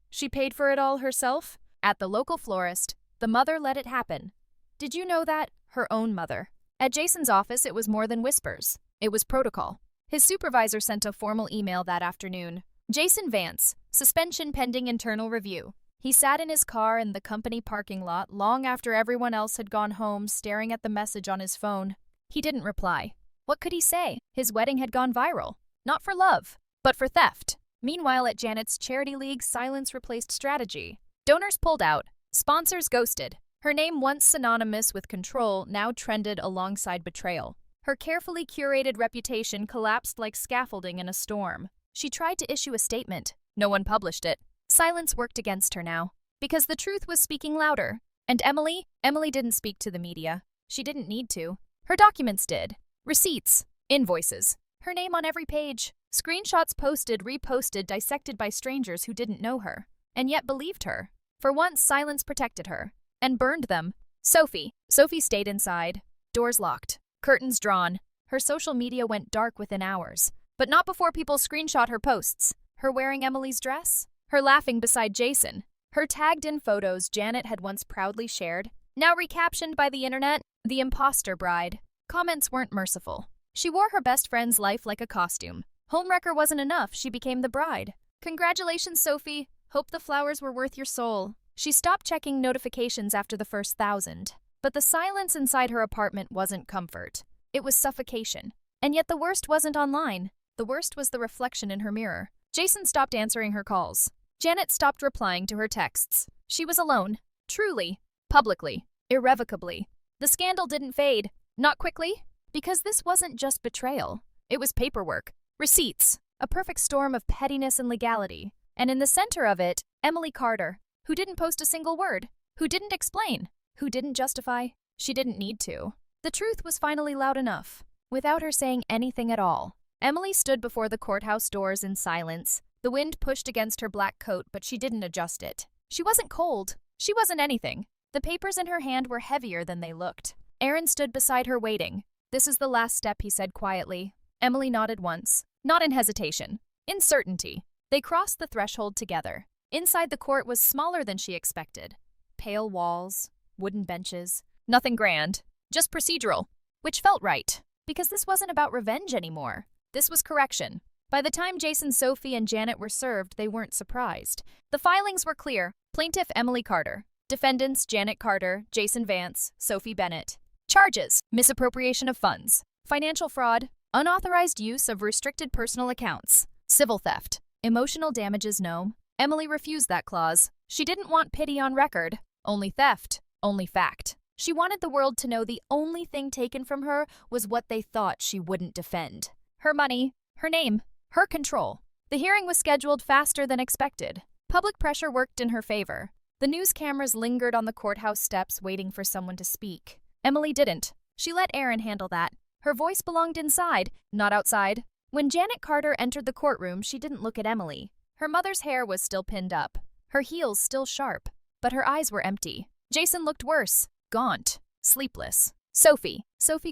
She paid for it all herself? At the local florist, the mother let it happen. Did you know that? Her own mother. At Jason's office, it was more than whispers. It was protocol. His supervisor sent a formal email that afternoon. Jason Vance, suspension pending internal review. He sat in his car in the company parking lot long after everyone else had gone home, staring at the message on his phone. He didn't reply. What could he say? His wedding had gone viral. Not for love, but for theft. Meanwhile, at Janet's charity league, silence replaced strategy. Donors pulled out. Sponsors ghosted. Her name, once synonymous with control, now trended alongside betrayal. Her carefully curated reputation collapsed like scaffolding in a storm. She tried to issue a statement. No one published it. Silence worked against her now, because the truth was speaking louder. And Emily didn't speak to the media. She didn't need to. Her documents did. Receipts, invoices, her name on every page, screenshots posted, reposted, dissected by strangers who didn't know her, and yet believed her. For once, silence protected her, and burned them. Sophie stayed inside, doors locked, curtains drawn. Her social media went dark within hours, but not before people screenshot her posts. Her wearing Emily's dress, her laughing beside Jason, her tagged-in photos Janet had once proudly shared, now recaptioned by the internet, the imposter bride. Comments weren't merciful. She wore her best friend's life like a costume. Homewrecker wasn't enough, she became the bride. Congratulations, Sophie. Hope the flowers were worth your soul. She stopped checking notifications after the first 1,000. But the silence inside her apartment wasn't comfort. It was suffocation. And yet the worst wasn't online. The worst was the reflection in her mirror. Jason stopped answering her calls. Janet stopped replying to her texts. She was alone. Truly. Publicly. Irrevocably. The scandal didn't fade. Not quickly. Because this wasn't just betrayal. It was paperwork. Receipts. A perfect storm of pettiness and legality. And in the center of it, Emily Carter, who didn't post a single word, who didn't explain, who didn't justify. She didn't need to. The truth was finally loud enough. Without her saying anything at all. Emily stood before the courthouse doors in silence. The wind pushed against her black coat, but she didn't adjust it. She wasn't cold. She wasn't anything. The papers in her hand were heavier than they looked. Aaron stood beside her waiting. This is the last step, he said quietly. Emily nodded once. Not in hesitation. In certainty. They crossed the threshold together. Inside the court was smaller than she expected. Pale walls, wooden benches. Nothing grand. Just procedural. Which felt right. Because this wasn't about revenge anymore. This was correction. By the time Jason, Sophie, and Janet were served, they weren't surprised. The filings were clear. Plaintiff Emily Carter. Defendants Janet Carter, Jason Vance, Sophie Bennett. Charges: misappropriation of funds, financial fraud, unauthorized use of restricted personal accounts, civil theft, emotional damages. No. Emily refused that clause. She didn't want pity on record. Only theft. Only fact. She wanted the world to know the only thing taken from her was what they thought she wouldn't defend. Her money, her name, her control. The hearing was scheduled faster than expected. Public pressure worked in her favor. The news cameras lingered on the courthouse steps waiting for someone to speak. Emily didn't. She let Aaron handle that. Her voice belonged inside, not outside. When Janet Carter entered the courtroom, she didn't look at Emily. Her mother's hair was still pinned up, her heels still sharp, but her eyes were empty. Jason looked worse, gaunt, sleepless. Sophie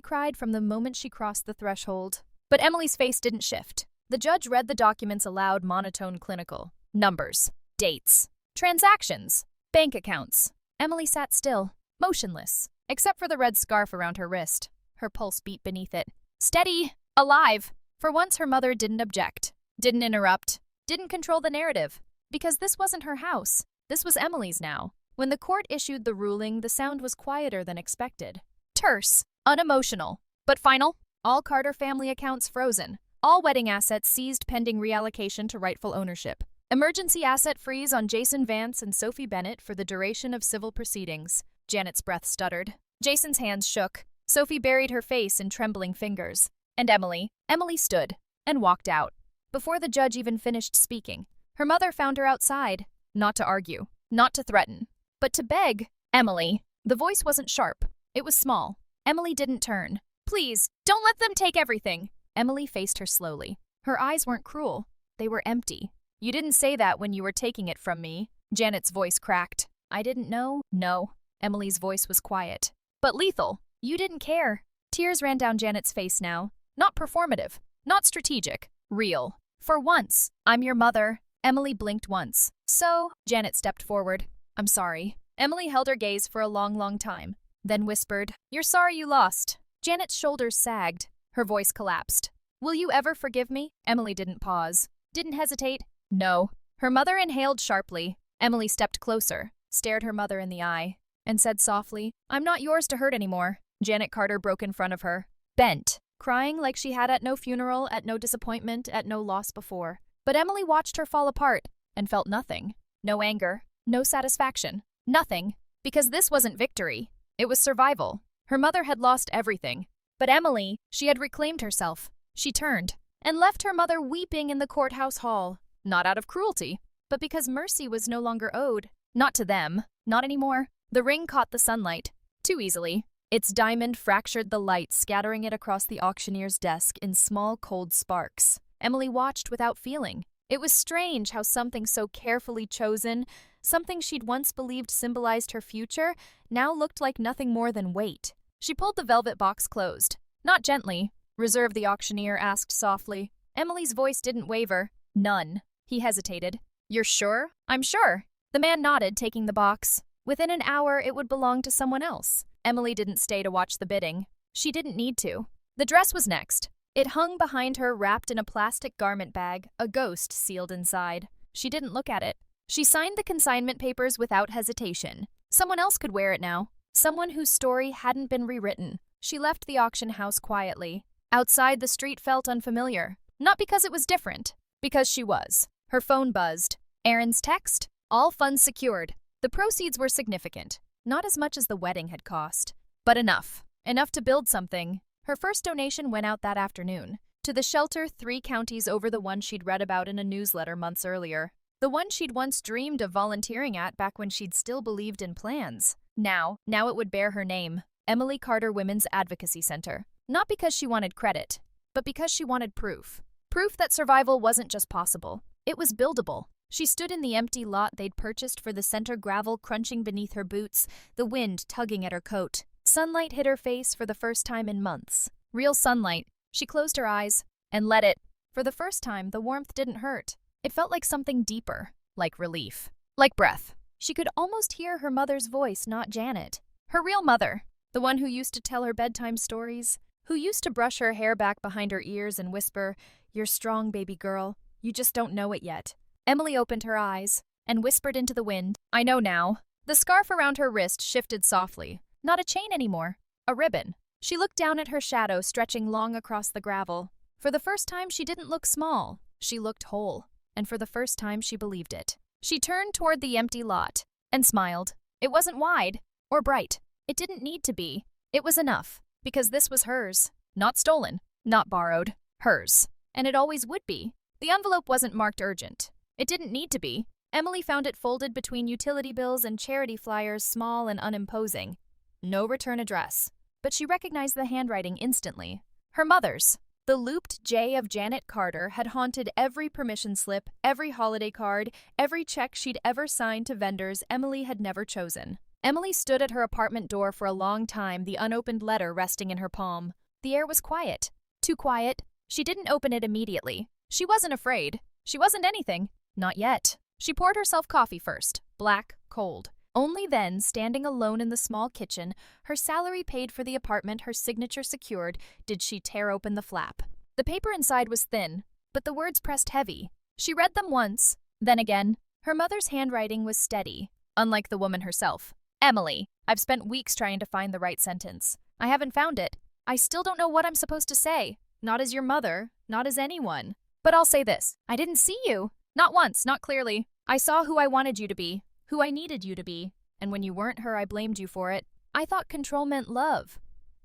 cried from the moment she crossed the threshold. But Emily's face didn't shift. The judge read the documents aloud, monotone, clinical. Numbers, dates, transactions, bank accounts. Emily sat still, motionless, except for the red scarf around her wrist. Her pulse beat beneath it. Steady, alive. For once, her mother didn't object, didn't interrupt, didn't control the narrative. Because this wasn't her house. This was Emily's now. When the court issued the ruling, the sound was quieter than expected. Terse, unemotional, but final. All Carter family accounts frozen. All wedding assets seized pending reallocation to rightful ownership. Emergency asset freeze on Jason Vance and Sophie Bennett for the duration of civil proceedings. Janet's breath stuttered. Jason's hands shook. Sophie buried her face in trembling fingers. And Emily stood and walked out. Before the judge even finished speaking, her mother found her outside. Not to argue, not to threaten, but to beg. Emily. The voice wasn't sharp. It was small. Emily didn't turn. Please, don't let them take everything. Emily faced her slowly. Her eyes weren't cruel. They were empty. "You didn't say that when you were taking it from me." Janet's voice cracked. "I didn't know." "No." Emily's voice was quiet. "But lethal. You didn't care." Tears ran down Janet's face now. Not performative. Not strategic. Real. "For once, I'm your mother." Emily blinked once. "So?" Janet stepped forward. "I'm sorry." Emily held her gaze for a long time, then whispered, "You're sorry you lost." Janet's shoulders sagged. Her voice collapsed. "Will you ever forgive me?" Emily didn't pause. Didn't hesitate. "No." Her mother inhaled sharply. Emily stepped closer, stared her mother in the eye, and said softly, "I'm not yours to hurt anymore." Janet Carter broke in front of her, bent, crying like she had at no funeral, at no disappointment, at no loss before. But Emily watched her fall apart and felt nothing. No anger, no satisfaction, nothing, because this wasn't victory. It was survival. Her mother had lost everything. But Emily, she had reclaimed herself. She turned and left her mother weeping in the courthouse hall, not out of cruelty, but because mercy was no longer owed. Not to them, not anymore. The ring caught the sunlight, too easily. Its diamond fractured the light, scattering it across the auctioneer's desk in small, cold sparks. Emily watched without feeling. It was strange how something so carefully chosen, something she'd once believed symbolized her future, now looked like nothing more than weight. She pulled the velvet box closed. Not gently. "Reserve," the auctioneer asked softly. Emily's voice didn't waver. "None." He hesitated. "You're sure?" "I'm sure." The man nodded, taking the box. Within an hour, it would belong to someone else. Emily didn't stay to watch the bidding. She didn't need to. The dress was next. It hung behind her, wrapped in a plastic garment bag, a ghost sealed inside. She didn't look at it. She signed the consignment papers without hesitation. Someone else could wear it now. Someone whose story hadn't been rewritten. She left the auction house quietly. Outside, the street felt unfamiliar. Not because it was different. Because she was. Her phone buzzed. Aaron's text? All funds secured. The proceeds were significant. Not as much as the wedding had cost. But enough. Enough to build something. Her first donation went out that afternoon. To the shelter 3 counties over the one she'd read about in a newsletter months earlier. The one she'd once dreamed of volunteering at back when she'd still believed in plans. Now it would bear her name. Emily Carter Women's Advocacy Center. Not because she wanted credit, but because she wanted proof. Proof that survival wasn't just possible. It was buildable. She stood in the empty lot they'd purchased for the center, gravel crunching beneath her boots, the wind tugging at her coat. Sunlight hit her face for the first time in months. Real sunlight. She closed her eyes and let it. For the first time, the warmth didn't hurt. It felt like something deeper, like relief, like breath. She could almost hear her mother's voice, not Janet. Her real mother, the one who used to tell her bedtime stories, who used to brush her hair back behind her ears and whisper, "You're strong, baby girl. You just don't know it yet." Emily opened her eyes and whispered into the wind, "I know now." The scarf around her wrist shifted softly. Not a chain anymore. A ribbon. She looked down at her shadow stretching long across the gravel. For the first time, she didn't look small. She looked whole. And for the first time, she believed it. She turned toward the empty lot and smiled. It wasn't wide or bright. It didn't need to be. It was enough, because this was hers. Not stolen, not borrowed. Hers. And it always would be. The envelope wasn't marked urgent. It didn't need to be. Emily found it folded between utility bills and charity flyers, small and unimposing. No return address. But she recognized the handwriting instantly. Her mother's. The looped J of Janet Carter had haunted every permission slip, every holiday card, every check she'd ever signed to vendors Emily had never chosen. Emily stood at her apartment door for a long time, the unopened letter resting in her palm. The air was quiet. Too quiet. She didn't open it immediately. She wasn't afraid. She wasn't anything. Not yet. She poured herself coffee first, black, cold. Only then, standing alone in the small kitchen, her salary paid for the apartment, her signature secured, did she tear open the flap. The paper inside was thin, but the words pressed heavy. She read them once, then again. Her mother's handwriting was steady, unlike the woman herself. "Emily, I've spent weeks trying to find the right sentence. I haven't found it. I still don't know what I'm supposed to say. Not as your mother, not as anyone. But I'll say this. I didn't see you. Not once, not clearly. I saw who I wanted you to be, who I needed you to be. And when you weren't her, I blamed you for it. I thought control meant love.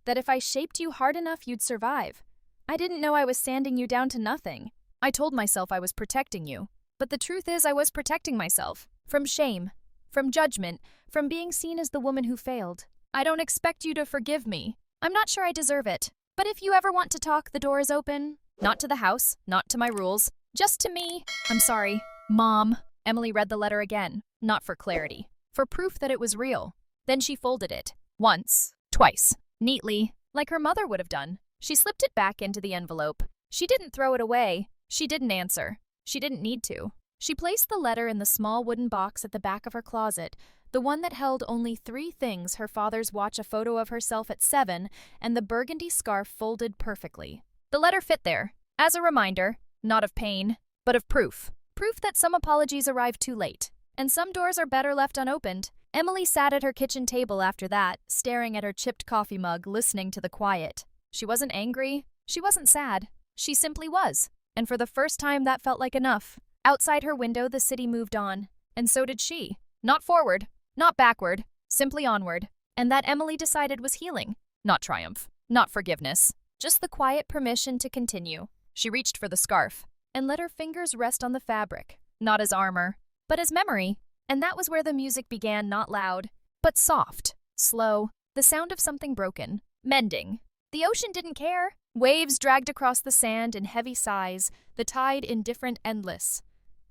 That if I shaped you hard enough, you'd survive. I didn't know I was sanding you down to nothing. I told myself I was protecting you. But the truth is I was protecting myself. From shame. From judgment. From being seen as the woman who failed. I don't expect you to forgive me. I'm not sure I deserve it. But if you ever want to talk, the door is open. Not to the house, not to my rules, just to me. I'm sorry, Mom. Emily read the letter again, not for clarity, for proof that it was real. Then she folded it. Once, twice, neatly, like her mother would have done. She slipped it back into the envelope. She didn't throw it away. She didn't answer. She didn't need to. She placed the letter in the small wooden box at the back of her closet, the one that held only 3 things: her father's watch, a photo of herself at 7, and the burgundy scarf folded perfectly. The letter fit there, as a reminder, not of pain, but of proof. Proof that some apologies arrived too late, and some doors are better left unopened. Emily sat at her kitchen table after that, staring at her chipped coffee mug, listening to the quiet. She wasn't angry. She wasn't sad. She simply was. And for the first time, that felt like enough. Outside her window, the city moved on. And so did she. Not forward, not backward, simply onward. And that, Emily decided, was healing. Not triumph, not forgiveness. Just the quiet permission to continue. She reached for the scarf and let her fingers rest on the fabric, not as armor, but as memory. And that was where the music began, not loud, but soft, slow, the sound of something broken, mending. The ocean didn't care. Waves dragged across the sand in heavy sighs, the tide indifferent, endless.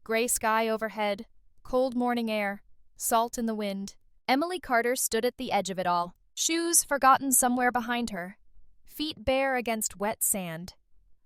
Gray sky overhead, cold morning air, salt in the wind. Emily Carter stood at the edge of it all, shoes forgotten somewhere behind her, feet bare against wet sand.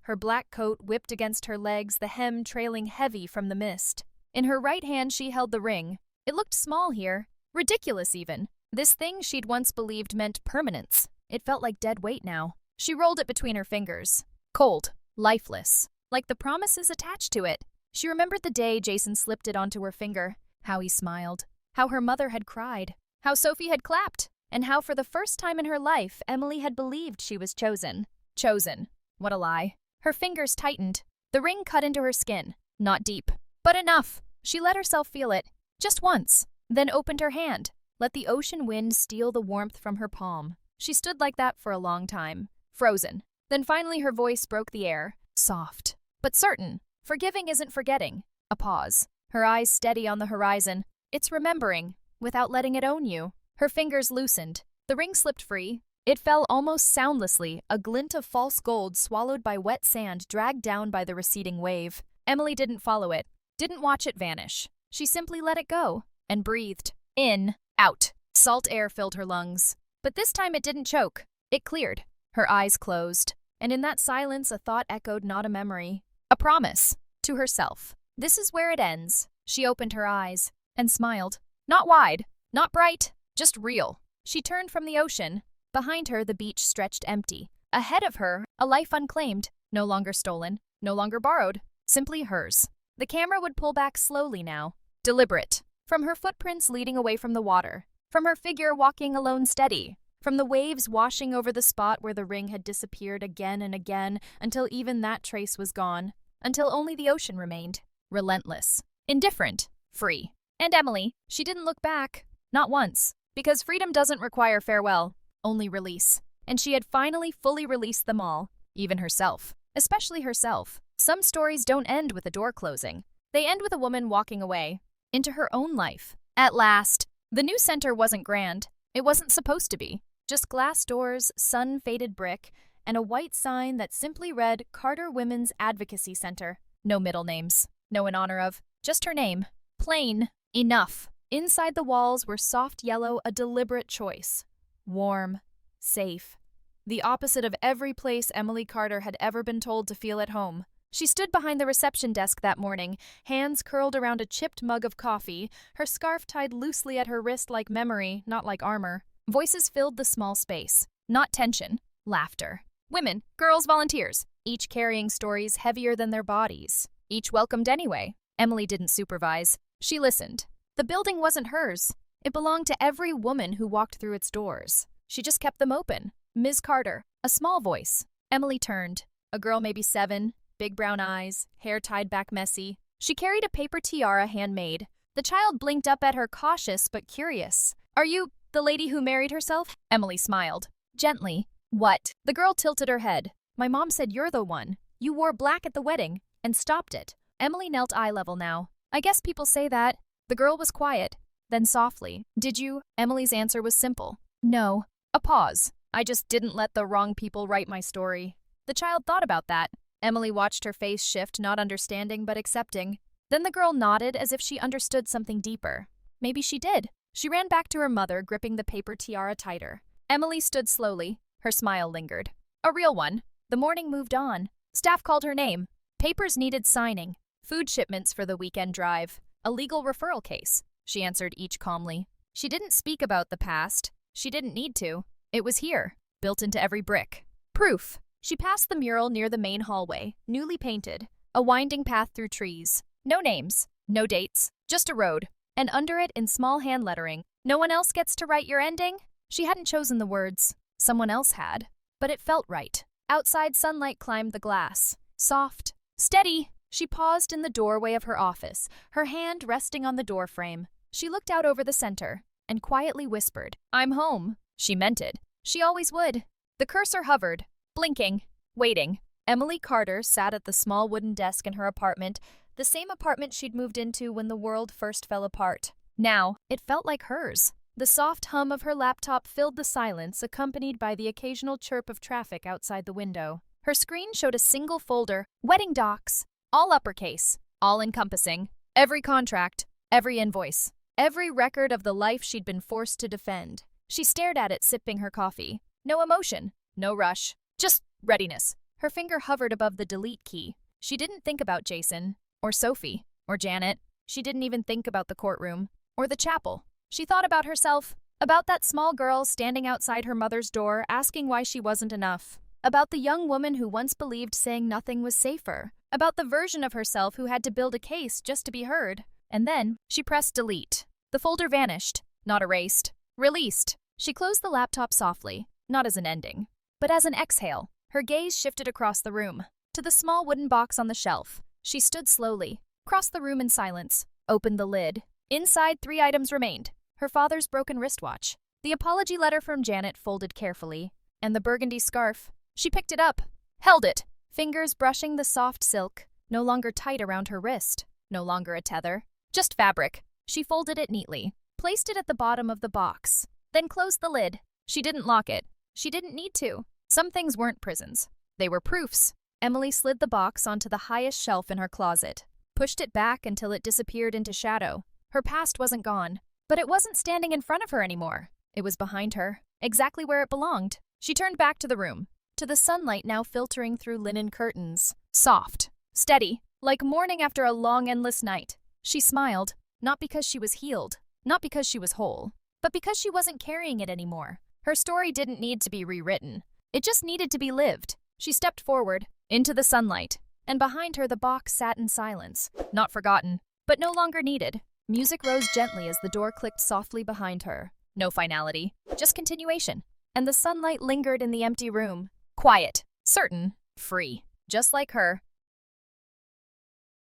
Her black coat whipped against her legs, the hem trailing heavy from the mist. In her right hand she held the ring. It looked small here, ridiculous even. This thing she'd once believed meant permanence. It felt like dead weight now. She rolled it between her fingers. Cold, lifeless, like the promises attached to it. She remembered the day Jason slipped it onto her finger, how he smiled, how her mother had cried, how Sophie had clapped, and how for the first time in her life, Emily had believed she was chosen. Chosen. What a lie. Her fingers tightened. The ring cut into her skin. Not deep, but enough. She let herself feel it, just once, then opened her hand, let the ocean wind steal the warmth from her palm. She stood like that for a long time, frozen. Then finally her voice broke the air, soft, but certain. Forgiving isn't forgetting. A pause. Her eyes steady on the horizon. It's remembering, without letting it own you. Her fingers loosened. The ring slipped free. It fell almost soundlessly, a glint of false gold swallowed by wet sand, dragged down by the receding wave. Emily didn't follow it, didn't watch it vanish. She simply let it go and breathed. In, out. Salt air filled her lungs. But this time it didn't choke. It cleared. Her eyes closed. And in that silence, a thought echoed, not a memory. A promise. To herself. This is where it ends. She opened her eyes and smiled. Not wide, not bright, just real. She turned from the ocean. Behind her, the beach stretched empty. Ahead of her, a life unclaimed, no longer stolen, no longer borrowed, simply hers. The camera would pull back slowly now, deliberate, from her footprints leading away from the water, from her figure walking alone steady, from the waves washing over the spot where the ring had disappeared again and again until even that trace was gone, until only the ocean remained, relentless, indifferent, free. And Emily, she didn't look back, not once, because freedom doesn't require farewell. Only release. And she had finally fully released them all, even herself, especially herself. Some stories don't end with a door closing. They end with a woman walking away, into her own life. At last, the new center wasn't grand. It wasn't supposed to be. Just glass doors, sun-faded brick, and a white sign that simply read Carter Women's Advocacy Center. No middle names. No in honor of. Just her name. Plain. Enough. Inside the walls were soft yellow, a deliberate choice. Warm, safe, the opposite of every place Emily Carter had ever been told to feel at home. She stood behind the reception desk that morning, hands curled around a chipped mug of coffee, her scarf tied loosely at her wrist like memory, not like armor. Voices filled the small space, not tension, laughter. Women, girls, volunteers, each carrying stories heavier than their bodies, each welcomed anyway. Emily didn't supervise. She listened. The building wasn't hers. It belonged to every woman who walked through its doors. She just kept them open. Ms. Carter, a small voice. Emily turned. A girl maybe 7, big brown eyes, hair tied back messy. She carried a paper tiara handmade. The child blinked up at her, cautious but curious. Are you the lady who married herself? Emily smiled. Gently. What? The girl tilted her head. My mom said you're the one. You wore black at the wedding and stopped it. Emily knelt eye level now. I guess people say that. The girl was quiet. Then softly, did you? Emily's answer was simple. No. A pause. I just didn't let the wrong people write my story. The child thought about that. Emily watched her face shift, not understanding but accepting. Then the girl nodded as if she understood something deeper. Maybe she did. She ran back to her mother, gripping the paper tiara tighter. Emily stood slowly. Her smile lingered. A real one. The morning moved on. Staff called her name. Papers needed signing. Food shipments for the weekend drive. A legal referral case. She answered each calmly. She didn't speak about the past. She didn't need to. It was here, built into every brick. Proof. She passed the mural near the main hallway, newly painted. A winding path through trees. No names. No dates. Just a road. And under it, in small hand lettering, "No one else gets to write your ending?" She hadn't chosen the words. Someone else had. But it felt right. Outside, sunlight climbed the glass. Soft. Steady. She paused in the doorway of her office, her hand resting on the doorframe. She looked out over the center and quietly whispered, "I'm home." She meant it. She always would. The cursor hovered, blinking, waiting. Emily Carter sat at the small wooden desk in her apartment, the same apartment she'd moved into when the world first fell apart. Now, it felt like hers. The soft hum of her laptop filled the silence, accompanied by the occasional chirp of traffic outside the window. Her screen showed a single folder, wedding docs, all uppercase, all-encompassing. Every contract, every invoice, every record of the life she'd been forced to defend. She stared at it, sipping her coffee. No emotion, no rush, just readiness. Her finger hovered above the delete key. She didn't think about Jason, or Sophie, or Janet. She didn't even think about the courtroom, or the chapel. She thought about herself, about that small girl standing outside her mother's door asking why she wasn't enough, about the young woman who once believed saying nothing was safer, about the version of herself who had to build a case just to be heard. And then she pressed delete. The folder vanished, not erased, released. She closed the laptop softly, not as an ending, but as an exhale. Her gaze shifted across the room, to the small wooden box on the shelf. She stood slowly, crossed the room in silence, opened the lid. Inside, 3 items remained. Her father's broken wristwatch, the apology letter from Janet folded carefully, and the burgundy scarf. She picked it up, held it, fingers brushing the soft silk, no longer tight around her wrist, no longer a tether, just fabric. She folded it neatly, placed it at the bottom of the box, then closed the lid. She didn't lock it. She didn't need to. Some things weren't prisons. They were proofs. Emily slid the box onto the highest shelf in her closet, pushed it back until it disappeared into shadow. Her past wasn't gone, but it wasn't standing in front of her anymore. It was behind her, exactly where it belonged. She turned back to the room, to the sunlight now filtering through linen curtains. Soft, steady, like morning after a long, endless night. She smiled, not because she was healed, not because she was whole, but because she wasn't carrying it anymore. Her story didn't need to be rewritten. It just needed to be lived. She stepped forward, into the sunlight, and behind her the box sat in silence, not forgotten, but no longer needed. Music rose gently as the door clicked softly behind her. No finality, just continuation. And the sunlight lingered in the empty room. Quiet, certain, free. Just like her,